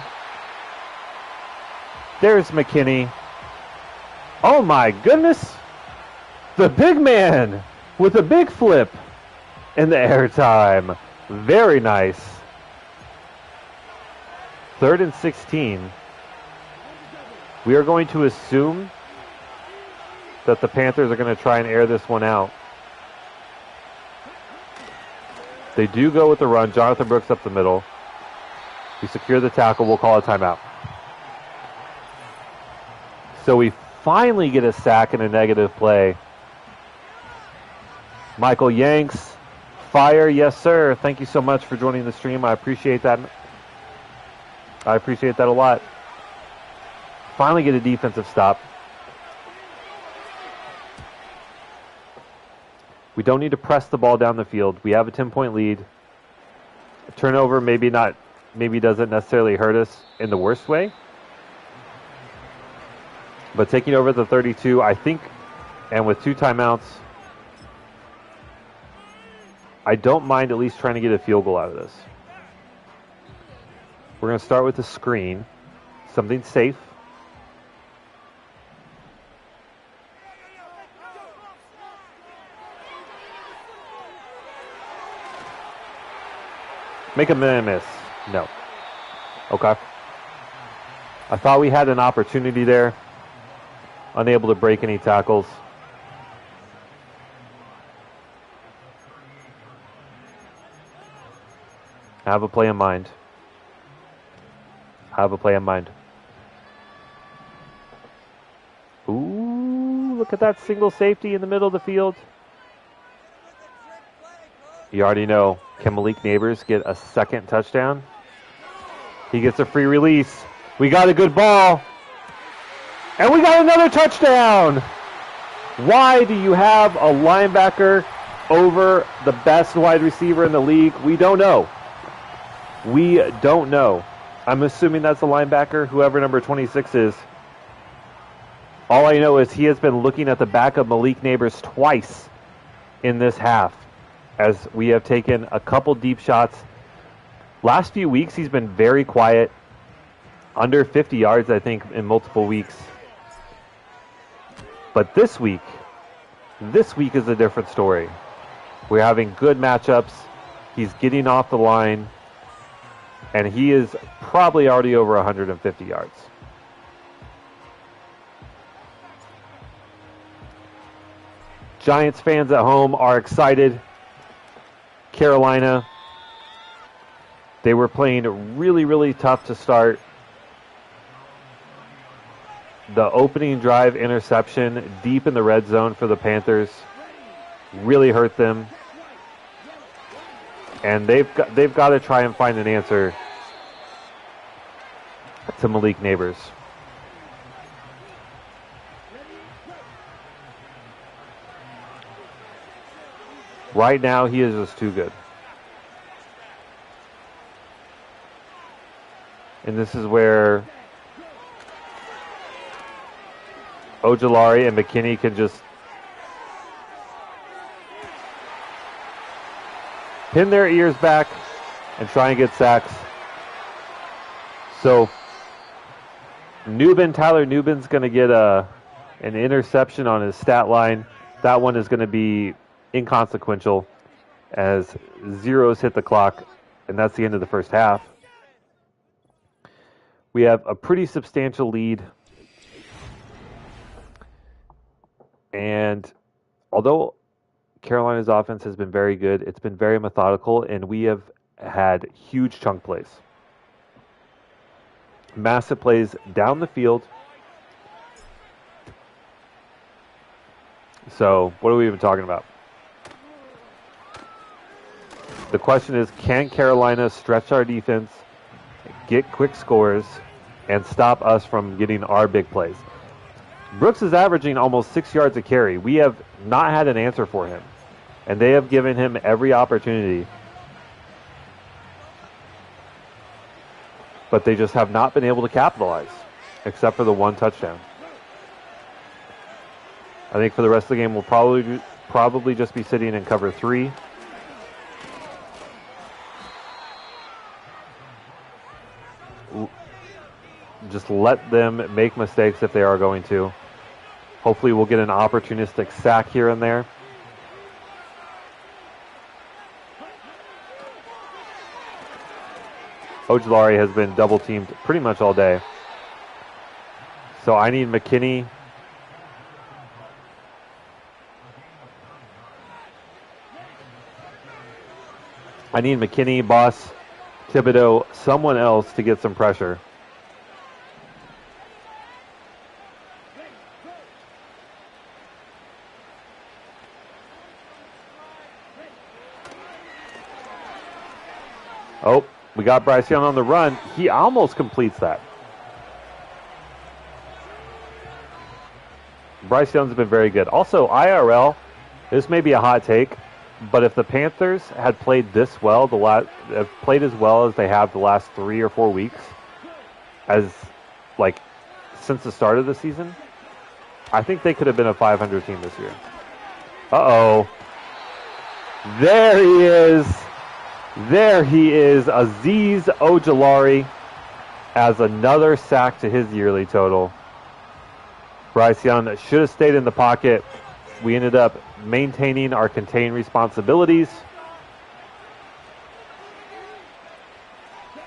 There's McKinney. Oh my goodness. The big man with a big flip in the airtime. Very nice. 3rd and 16. We are going to assume that the Panthers are going to try and air this one out. They do go with the run. Jonathan Brooks up the middle. We secure the tackle. We'll call a timeout. So we finally get a sack and a negative play. Michael Yanks, fire, yes sir. Thank you so much for joining the stream. I appreciate that. I appreciate that a lot. Finally get a defensive stop. We don't need to press the ball down the field. We have a 10-point lead. A turnover maybe doesn't necessarily hurt us in the worst way. But taking over the 32, I think, and with 2 timeouts, I don't mind at least trying to get a field goal out of this. We're going to start with a screen, something safe. Make a miss. No. Okay. I thought we had an opportunity there. Unable to break any tackles. Have a play in mind. Have a play in mind. Ooh, look at that single safety in the middle of the field. You already know. Can Malik Neighbors get a second touchdown? He gets a free release. We got a good ball. And we got another touchdown. Why do you have a linebacker over the best wide receiver in the league? We don't know. We don't know. I'm assuming that's a linebacker, whoever number 26 is. All I know is he has been looking at the back of Malik Neighbors twice in this half, as we have taken a couple deep shots. Last few weeks, he's been very quiet. Under 50 yards, I think, in multiple weeks. But this week is a different story. We're having good matchups. He's getting off the line. And he is probably already over 150 yards. Giants fans at home are excited. Carolina, they were playing really, really tough to start. The opening drive interception deep in the red zone for the Panthers really hurt them. And they've got to try and find an answer to Malik Neighbors. Right now, he is just too good. And this is where Ojulari and McKinney can just pin their ears back and try and get sacks. So Tyler Nubin's going to get an interception on his stat line. That one is going to be inconsequential as zeros hit the clock, and that's the end of the first half. We have a pretty substantial lead. And although Carolina's offense has been very good, it's been very methodical, and we have had huge chunk plays. Massive plays down the field. So, what are we even talking about? The question is, can Carolina stretch our defense, get quick scores, and stop us from getting our big plays? Brooks is averaging almost 6 yards a carry. We have not had an answer for him, and they have given him every opportunity. But they just have not been able to capitalize, except for the one touchdown. I think for the rest of the game, we'll probably just be sitting in cover 3. Just let them make mistakes if they are going to. Hopefully we'll get an opportunistic sack here and there. Ojulari has been double teamed pretty much all day. So I need McKinney. Boss, Thibodeau, someone else to get some pressure. Oh, we got Bryce Young on the run. He almost completes that. Bryce Young's been very good. Also, IRL, this may be a hot take, but if the Panthers had played this well, played as well as they have the last 3 or 4 weeks, since the start of the season, I think they could have been a 500 team this year. Uh-oh. There he is. There he is. Azeez Ojulari has another sack to his yearly total. Bryce Young should have stayed in the pocket. We ended up maintaining our contain responsibilities.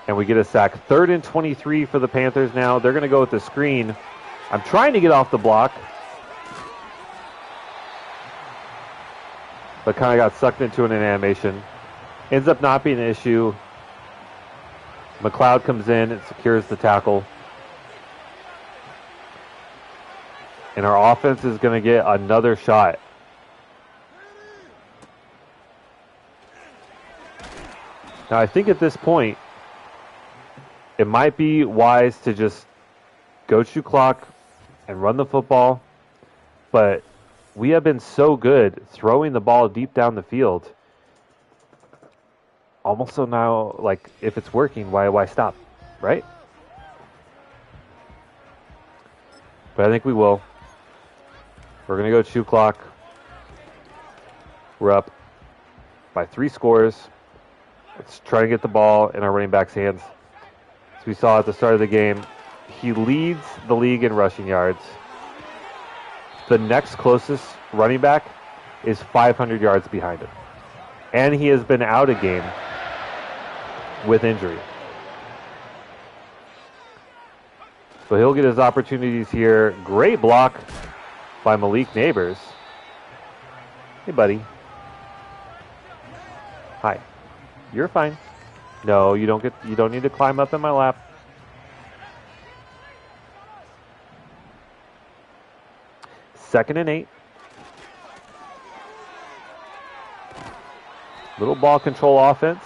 And we get a sack. 3rd and 23 for the Panthers now. They're going to go with the screen. I'm trying to get off the block, but kind of got sucked into an animation. Ends up not being an issue. McLeod comes in and secures the tackle. And our offense is going to get another shot. Now, I think at this point, it might be wise to just go shoot clock and run the football. But we have been so good throwing the ball deep down the field. Almost so now, if it's working, why stop, right? But I think we will. We're going to go shoot clock. We're up by 3 scores. Let's try to get the ball in our running back's hands. As we saw at the start of the game, he leads the league in rushing yards. The next closest running back is 500 yards behind him. And he has been out a game with injury. So he'll get his opportunities here. Great block by Malik Neighbors. Hey, buddy. Hi. You're fine. No, you don't need to climb up in my lap. Second and 8. Little ball control offense.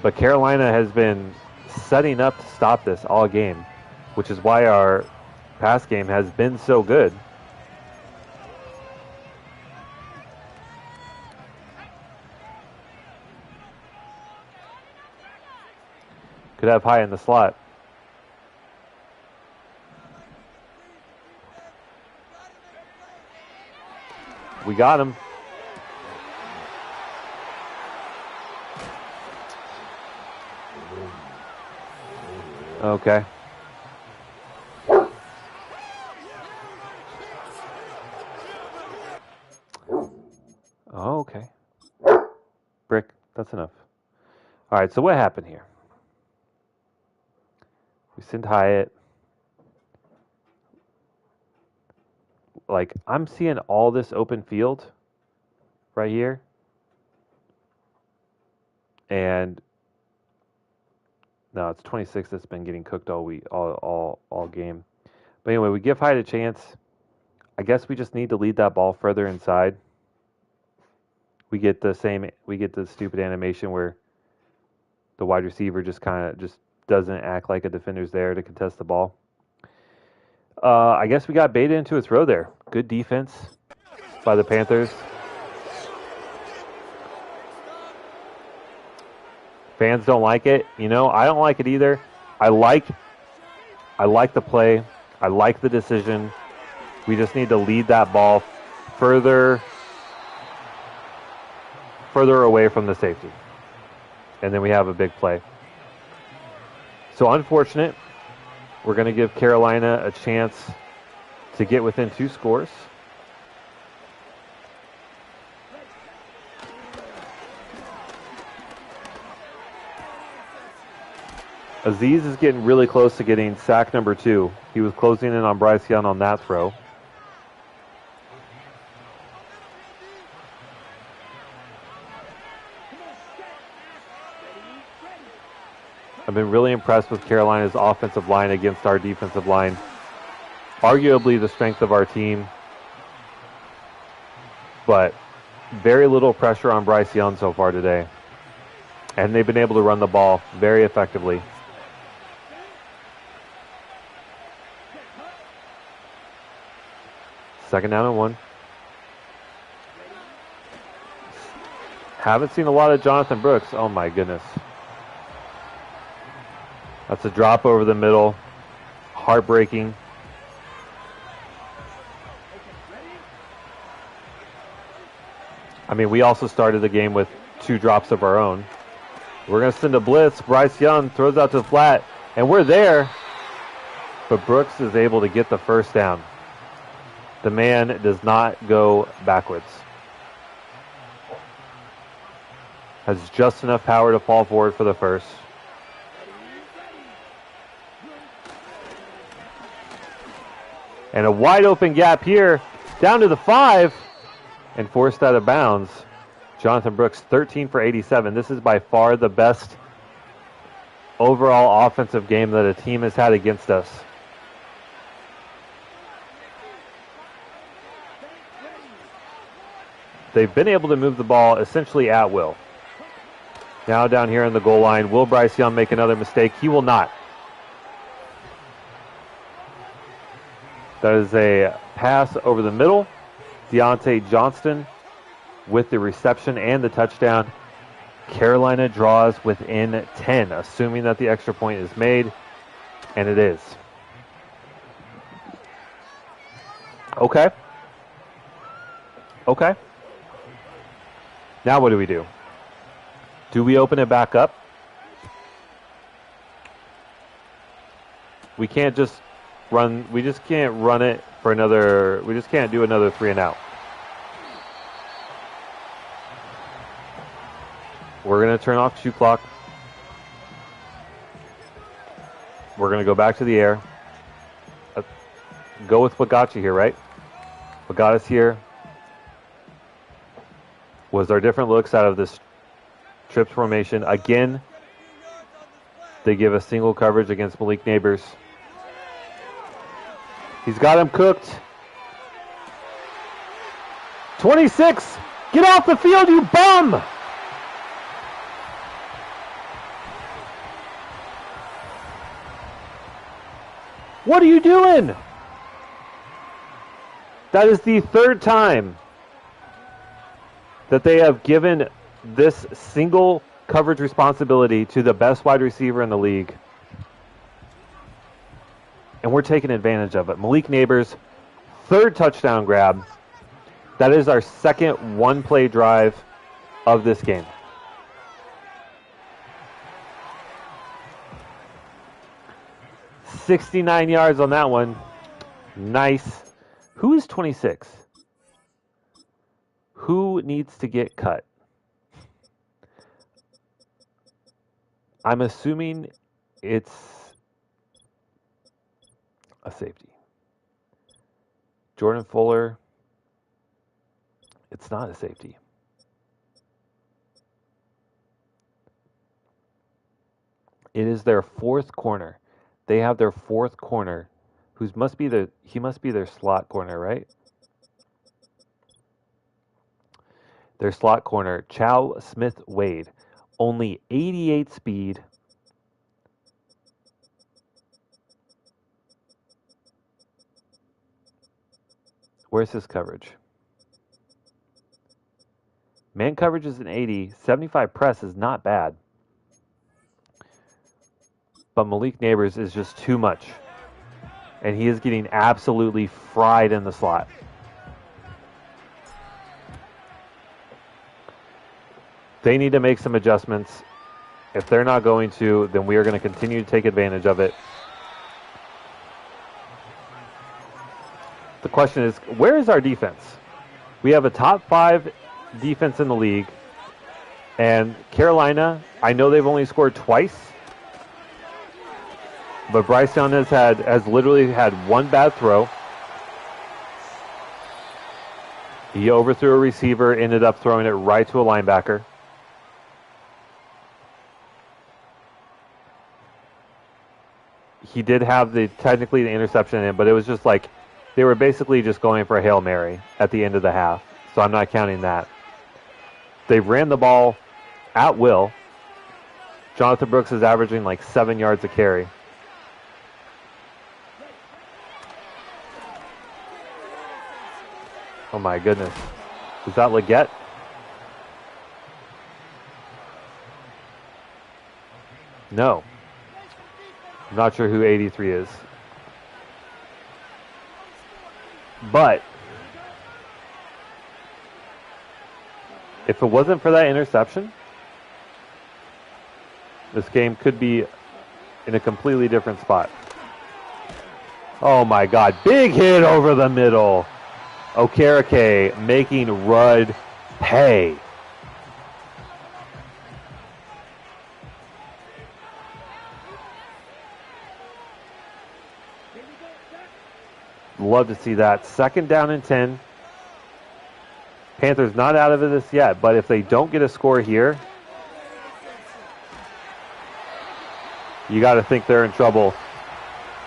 But Carolina has been setting up to stop this all game, which is why our pass game has been so good. Could have high in the slot. We got him. Okay. Oh, okay. Brick, that's enough. All right, so what happened here? We send Hyatt. Like, I'm seeing all this open field right here. And no, it's 26 that's been getting cooked all week, all game. But anyway, we give Hyatt a chance. I guess we just need to lead that ball further inside. We get the stupid animation where the wide receiver just doesn't act like a defender's there to contest the ball. I guess we got baited into a throw there. Good defense by the Panthers. Fans don't like it. You know, I don't like it either. I like the play. I like the decision. We just need to lead that ball further away from the safety. And then we have a big play. So unfortunate. We're going to give Carolina a chance to get within 2 scores. Aziz is getting really close to getting sack number 2. He was closing in on Bryce Young on that throw. I've been really impressed with Carolina's offensive line against our defensive line. Arguably the strength of our team, but very little pressure on Bryce Young so far today. And they've been able to run the ball very effectively. Second down and 1. Haven't seen a lot of Jonathan Brooks. Oh my goodness. That's a drop over the middle. Heartbreaking. I mean, we also started the game with 2 drops of our own. We're going to send a blitz. Bryce Young throws out to the flat, and we're there. But Brooks is able to get the first down. The man does not go backwards. Has just enough power to fall forward for the first. And a wide open gap here, down to the 5, and forced out of bounds. Jonathan Brooks, 13 for 87. This is by far the best overall offensive game that a team has had against us. They've been able to move the ball essentially at will. Now down here on the goal line, will Bryce Young make another mistake? He will not. That is a pass over the middle. Deontay Johnston with the reception and the touchdown. Carolina draws within 10, assuming that the extra point is made, and it is. Okay. Okay. Now what do we do? Do we open it back up? We can't just we just can't run it for another, we just can't do another 3 and out. We're going to turn off shoe clock. We're going to go back to the air. Go with what got you here, right? What got us here was our different looks out of this trips formation. Again, they give us single coverage against Malik Neighbors. He's got him cooked. 26, get off the field, you bum! What are you doing? That is the 3rd time that they have given this single coverage responsibility to the best wide receiver in the league. And we're taking advantage of it. Malik Neighbors, 3rd touchdown grab. That is our 2nd one-play drive of this game. 69 yards on that one. Nice. Who is 26? Who needs to get cut? I'm assuming it's a safety. Jordan Fuller. It's not a safety. It is their fourth corner. They have their fourth corner, he must be their slot corner, right? Their slot corner, Chow Smith Wade, only 88 speed. Where's his coverage? Man coverage is an 80. 75 press is not bad. But Malik Neighbors is just too much. And he is getting absolutely fried in the slot. They need to make some adjustments. If they're not going to, then we are going to continue to take advantage of it. The question is, where is our defense? We have a top 5 defense in the league. And Carolina, I know they've only scored twice. But Bryce Young has literally had one bad throw. He overthrew a receiver, ended up throwing it right to a linebacker. He did have technically the interception in it, but it was just like they were basically just going for a Hail Mary at the end of the half. So I'm not counting that. They ran the ball at will. Jonathan Brooks is averaging like 7 yards a carry. Oh my goodness. Is that Leggett? No. I'm not sure who 83 is. But if it wasn't for that interception, this game could be in a completely different spot. Oh my God. Big hit over the middle. Okereke making Rudd pay. Love to see that. 2nd down and 10. Panthers not out of this yet, but if they don't get a score here, you got to think they're in trouble.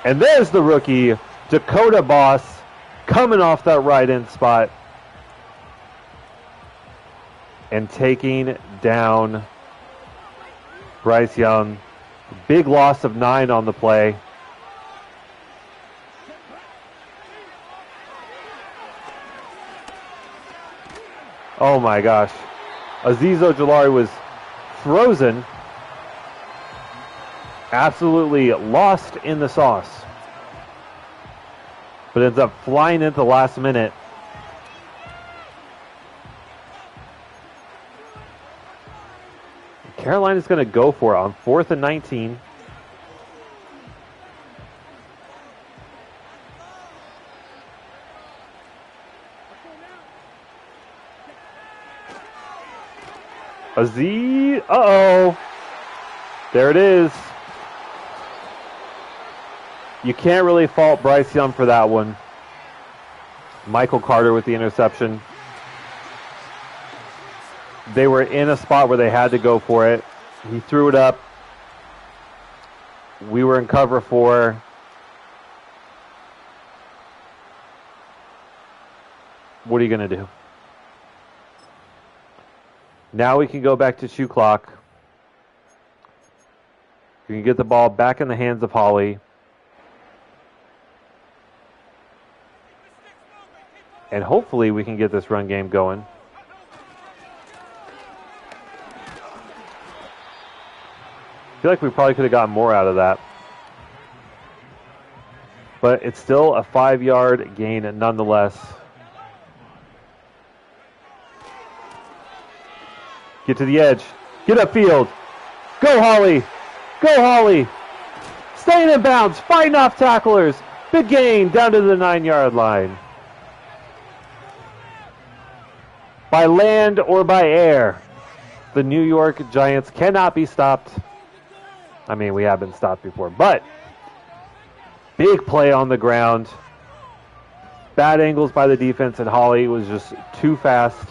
And there's the rookie, Dakota Boss, coming off that right end spot and taking down Bryce Young. Big loss of 9 on the play. Oh my gosh. Azeez Ojulari was frozen. Absolutely lost in the sauce. But ends up flying into the last minute. Carolina's going to go for it on 4th and 19. Azeez, uh-oh. There it is. You can't really fault Bryce Young for that one. Michael Carter with the interception. They were in a spot where they had to go for it. He threw it up. We were in cover 4. What are you going to do? Now we can go back to shoot clock. We can get the ball back in the hands of Holly. And hopefully we can get this run game going. I feel like we probably could have gotten more out of that. But it's still a 5-yard gain nonetheless. Get to the edge. Get upfield. Go, Holly. Go, Holly. Staying in bounds, fighting off tacklers. Big gain down to the 9-yard line. By land or by air, the New York Giants cannot be stopped. I mean, we have been stopped before, but big play on the ground. Bad angles by the defense, and Holly was just too fast.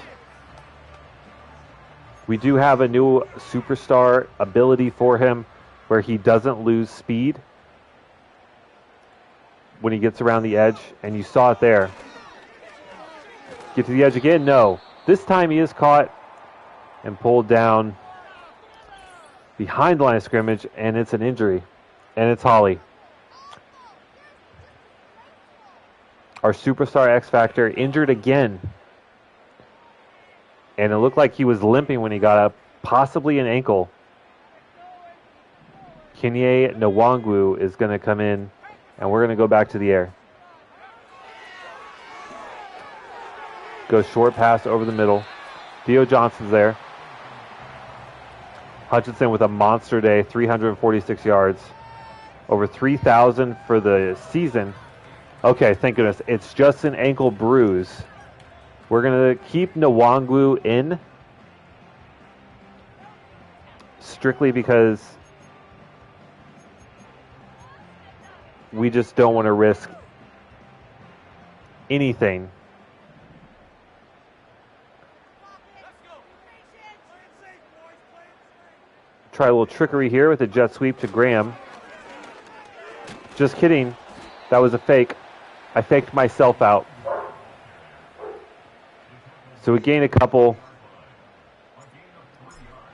We do have a new superstar ability for him where he doesn't lose speed when he gets around the edge, and you saw it there. Get to the edge again? No. This time he is caught and pulled down behind the line of scrimmage, and it's an injury, and it's Holly. Our superstar X Factor injured again. And it looked like he was limping when he got up, possibly an ankle. Kinye Nwangwu is going to come in, and we're going to go back to the air. Goes short pass over the middle. Theo Johnson's there. Hutchinson with a monster day, 346 yards. Over 3,000 for the season. Okay, thank goodness. It's just an ankle bruise. We're going to keep Nwangwu in strictly because we just don't want to risk anything. Try a little trickery here with a jet sweep to Graham. Just kidding. That was a fake. I faked myself out. So we gain a couple,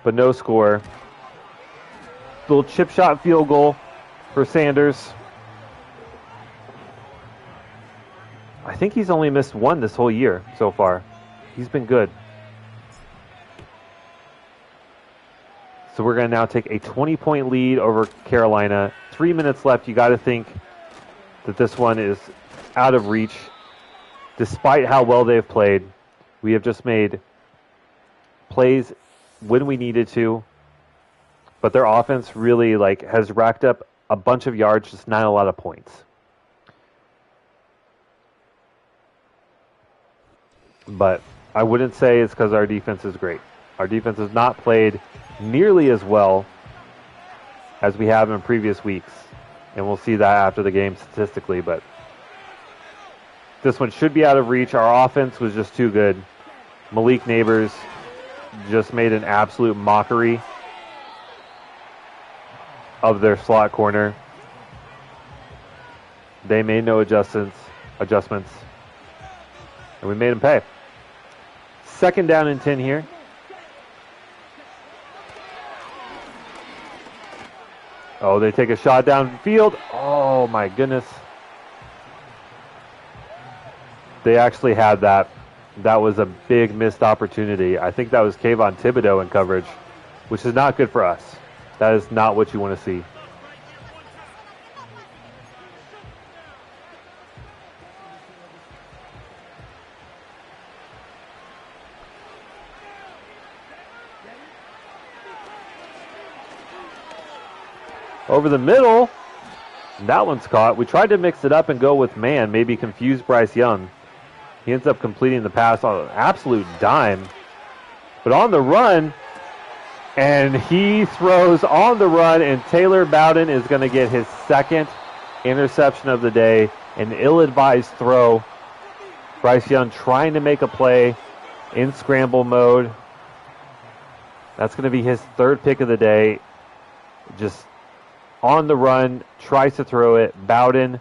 but no score. Little chip shot field goal for Sanders. I think he's only missed one this whole year so far. He's been good. So we're going to now take a 20-point lead over Carolina. 3 minutes left. You got to think that this one is out of reach, despite how well they've played. We have just made plays when we needed to, but their offense really has racked up a bunch of yards, just not a lot of points. But I wouldn't say it's because our defense is great. Our defense has not played nearly as well as we have in previous weeks, and we'll see that after the game statistically, but this one should be out of reach. Our offense was just too good. Malik Neighbors just made an absolute mockery of their slot corner. They made no adjustments, and we made them pay. 2nd down and 10 here. Oh, they take a shot downfield. Oh, my goodness. They actually had that. That was a big missed opportunity. I think that was Kayvon Thibodeau in coverage, which is not good for us. That is not what you want to see. Over the middle. That one's caught. We tried to mix it up and go with man, maybe confuse Bryce Young. He ends up completing the pass on an absolute dime. But on the run, and he throws on the run, and Taylor Bowden is going to get his 2nd interception of the day. An ill-advised throw. Bryce Young trying to make a play in scramble mode. That's going to be his 3rd pick of the day. Just on the run, tries to throw it. Bowden,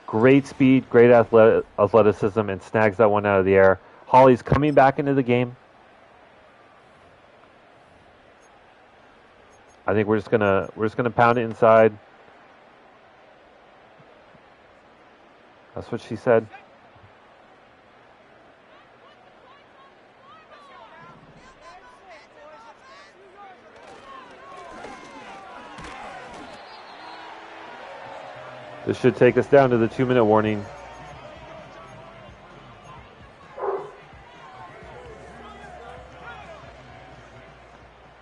great speed, great athleticism, and snags that one out of the air. Holly's coming back into the game. I think we're just gonna pound it inside. That's what she said. This should take us down to the 2-minute warning.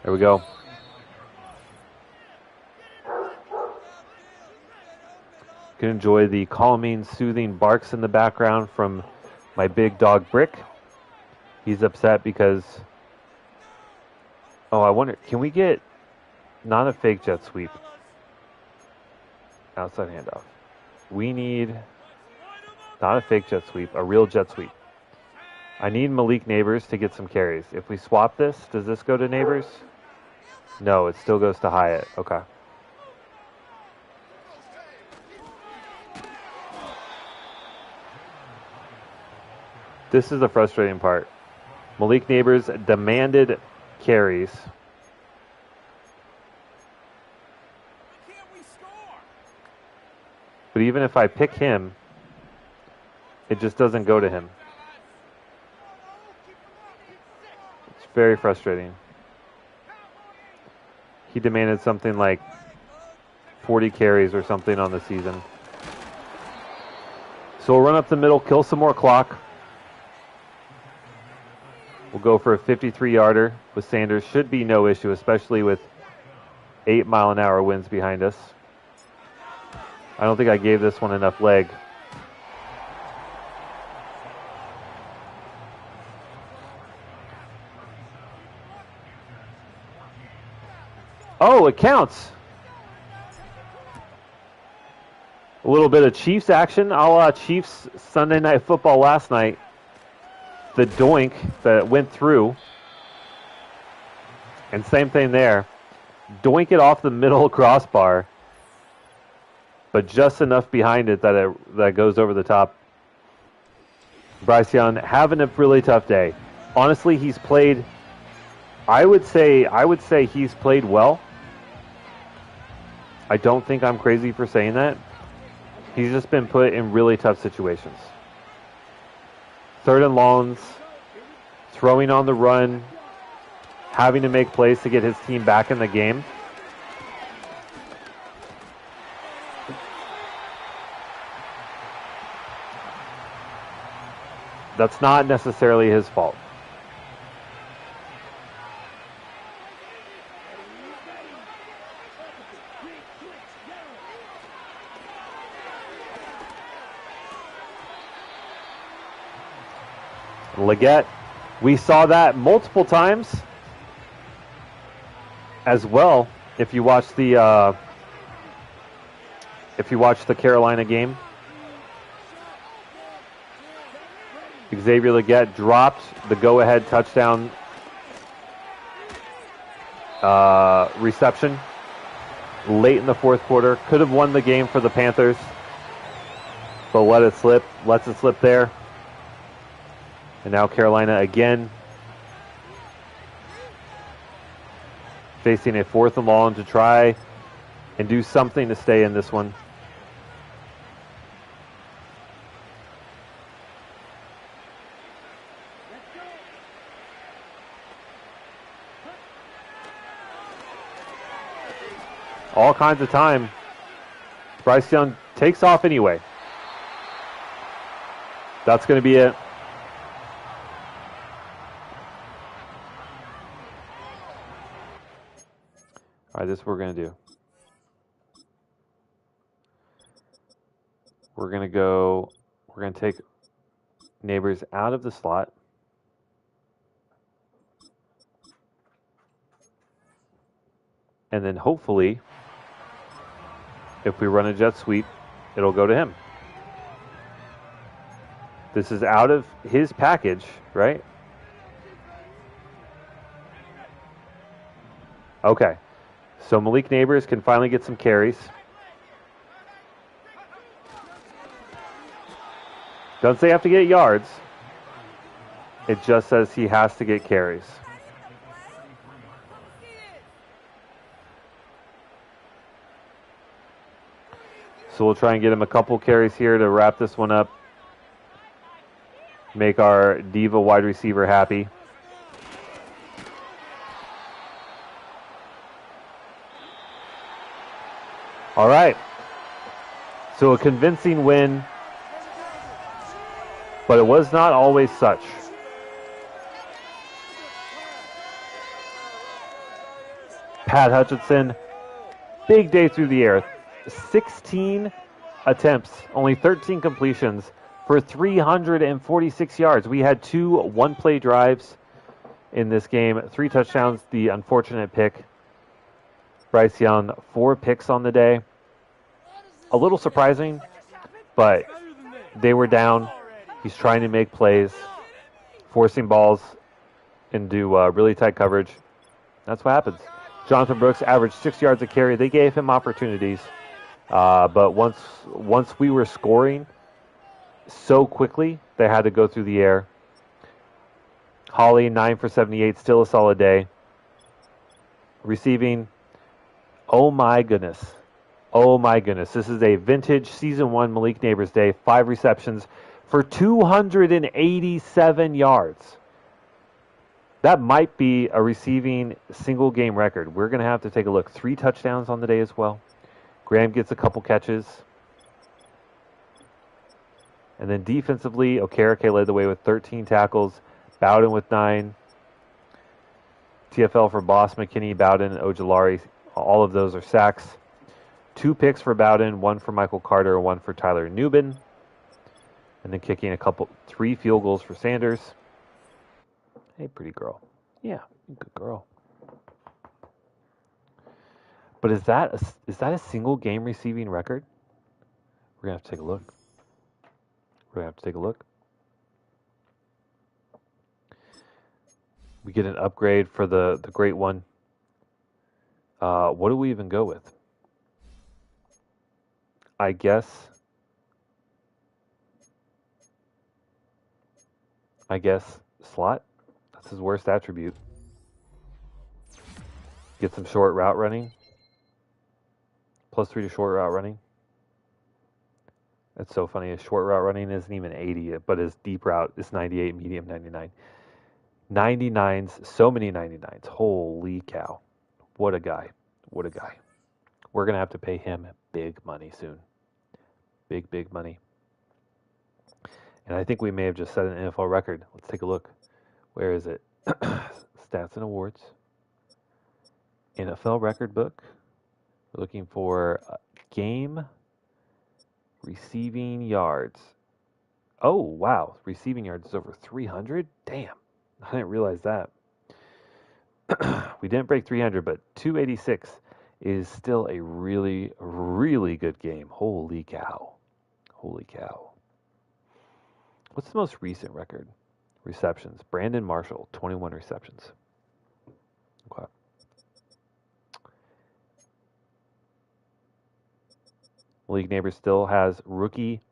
There we go. can enjoy the calming, soothing barks in the background from my big dog Brick. He's upset because, oh, I wonder, can we get not a fake jet sweep? Outside handoff. We need not a fake jet sweep, a real jet sweep. I need Malik Neighbors to get some carries. If we swap this, does this go to Neighbors? No, it still goes to Hyatt. Okay. This is the frustrating part. Malik Neighbors demanded carries. But even if I pick him, it just doesn't go to him. It's very frustrating. He demanded something like 40 carries or something on the season. So we'll run up the middle, kill some more clock. We'll go for a 53-yarder with Sanders. Should be no issue, especially with 8-mile-an-hour winds behind us. I don't think I gave this one enough leg. Oh, it counts. A little bit of Chiefs action, a la Chiefs Sunday Night Football last night. The doink that went through. And same thing there. Doink it off the middle crossbar. But just enough behind it that goes over the top. Bryce Young having a really tough day. Honestly, he's played, I would say he's played well. I don't think I'm crazy for saying that. He's just been put in really tough situations. 3rd and longs, throwing on the run, having to make plays to get his team back in the game. That's not necessarily his fault. Leggett, we saw that multiple times as well. If you watch the Carolina game, Xavier Leggett dropped the go-ahead touchdown reception late in the 4th quarter. Could have won the game for the Panthers, but lets it slip there. And now Carolina again facing a 4th and long to try and do something to stay in this one. All kinds of time. Bryce Young takes off anyway. That's going to be it. All right, this is what we're going to do. We're going to take Neighbors out of the slot. And then hopefully, if we run a jet sweep, it'll go to him. This is out of his package, right? Okay. So Malik Neighbors can finally get some carries. Doesn't say you have to get yards. It just says he has to get carries. So we'll try and get him a couple carries here to wrap this one up. Make our diva wide receiver happy. All right. So a convincing win, but it was not always such. Pat Hutchinson, big day through the air. 16 attempts, only 13 completions for 346 yards. We had 2 one-play drives in this game, 3 touchdowns. The unfortunate pick, Bryce Young, 4 picks on the day. A little surprising, but they were down. He's trying to make plays, forcing balls into really tight coverage. That's what happens. Jonathan Brooks averaged 6 yards a carry. They gave him opportunities, but once we were scoring so quickly, they had to go through the air. Holly, 9 for 78, still a solid day. Receiving, oh my goodness. Oh my goodness. This is a vintage season 1 Malik Neighbors day. 5 receptions for 287 yards. That might be a receiving single game record. We're going to have to take a look. 3 touchdowns on the day as well. Graham gets a couple catches. And then defensively, Okereke led the way with 13 tackles. Bowden with 9. TFL for Boss, McKinney, Bowden, Ojolari. All of those are sacks. 2 picks for Bowden, 1 for Michael Carter, 1 for Tyler Newbin. And then kicking 3 field goals for Sanders. Hey, pretty girl. Yeah, good girl. But is that a single game receiving record? We're going to have to take a look. We get an upgrade for the great one. What do we even go with? I guess slot. That's his worst attribute. Get some short route running. +3 to short route running. That's so funny. His short route running isn't even 80, but his deep route is 98, medium 99. 99s, so many 99s. Holy cow. What a guy. We're going to have to pay him big money soon. Big money. And I think we may have just set an NFL record. Let's take a look. Where is it? Stats and awards. NFL record book. We're looking for game receiving yards. Oh, wow. Receiving yards is over 300? Damn. I didn't realize that. We didn't break 300, but 286 is still a really, really good game. Holy cow. What's the most recent record? Receptions. Brandon Marshall, 21 receptions. Okay. League Neighbors still has rookie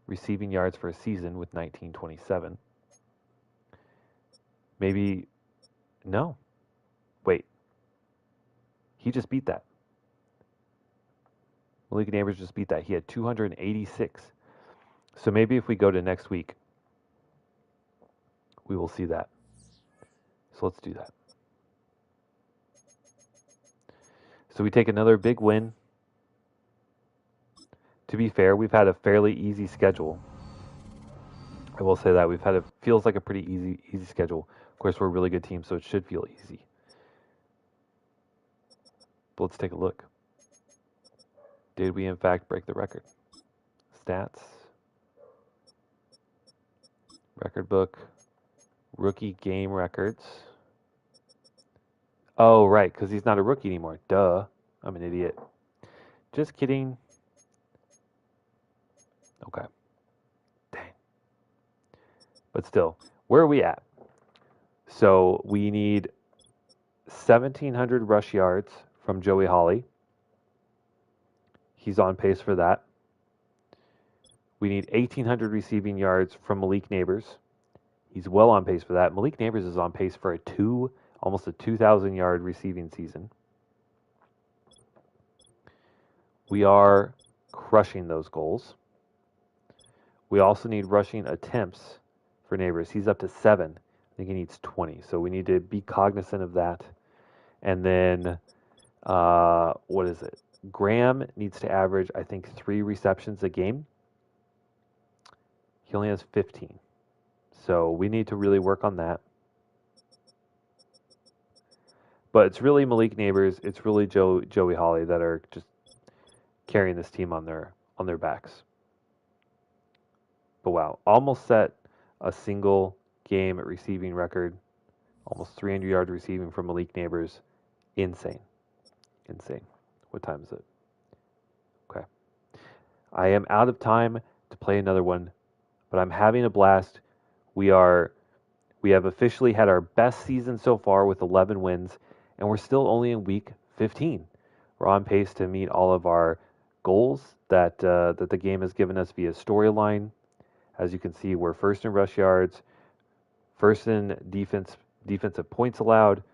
receiving yards for a season with 1927. Maybe, no. Wait. He just beat that. League Neighbors just beat that. He had 286. So maybe if we go to next week, we will see that. So let's do that. So we take another big win. To be fair, we've had a fairly easy schedule. I will say that feels like a pretty easy schedule. Of course, we're a really good team, so it should feel easy. But let's take a look. Did we in fact break the record? Stats. Record book. Rookie game records. Oh, right, because he's not a rookie anymore. Duh. I'm an idiot. Just kidding. Okay. Dang. But still, where are we at? So we need 1,700 rush yards from Joey Hawley. He's on pace for that. We need 1,800 receiving yards from Malik Neighbors. He's well on pace for that. Malik Neighbors is on pace for almost a 2,000 yard receiving season. We are crushing those goals. We also need rushing attempts for Neighbors. He's up to 7. I think he needs 20. So we need to be cognizant of that. And then, what is it? Graham needs to average, I think, 3 receptions a game. He only has 15. So we need to really work on that. But it's really Malik Neighbors, it's really Joey Hawley that are just carrying this team on their on their backs. But wow, almost set a single game receiving record, almost 300 yards receiving from Malik Neighbors. Insane. Insane. What time is it? Okay. I am out of time to play another one, but I'm having a blast. We are we have officially had our best season so far with 11 wins, and we're still only in week 15. We're on pace to meet all of our goals that the game has given us via storyline. As you can see, we're first in rush yards, first in defensive points allowed,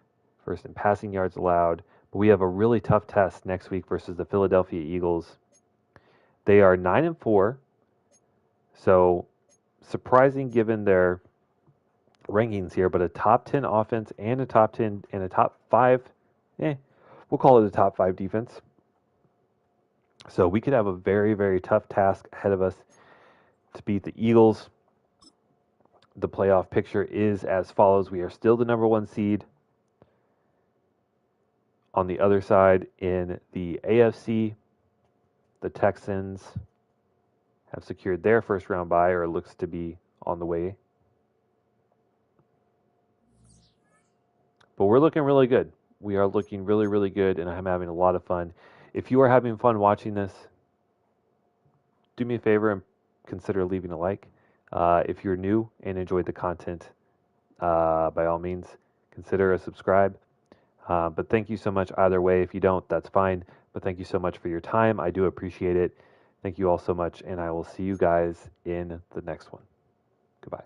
first in passing yards allowed. But we have a really tough test next week versus the Philadelphia Eagles. They are 9-4, so surprising given their rankings here, but a top 10 offense and a top 10 and a top 5, we'll call it a top 5 defense. So we could have a very, very tough task ahead of us to beat the Eagles. The playoff picture is as follows. We are still the number 1 seed. On the other side, in the AFC, the Texans have secured their first round bye, or looks to be on the way. But we're looking really good. We are looking really, really good, and I'm having a lot of fun. If you are having fun watching this, do me a favor and consider leaving a like. If you're new and enjoyed the content, by all means, consider a subscribe. But thank you so much either way. If you don't, that's fine. But thank you so much for your time. I do appreciate it. Thank you all so much, and I will see you guys in the next one. Goodbye.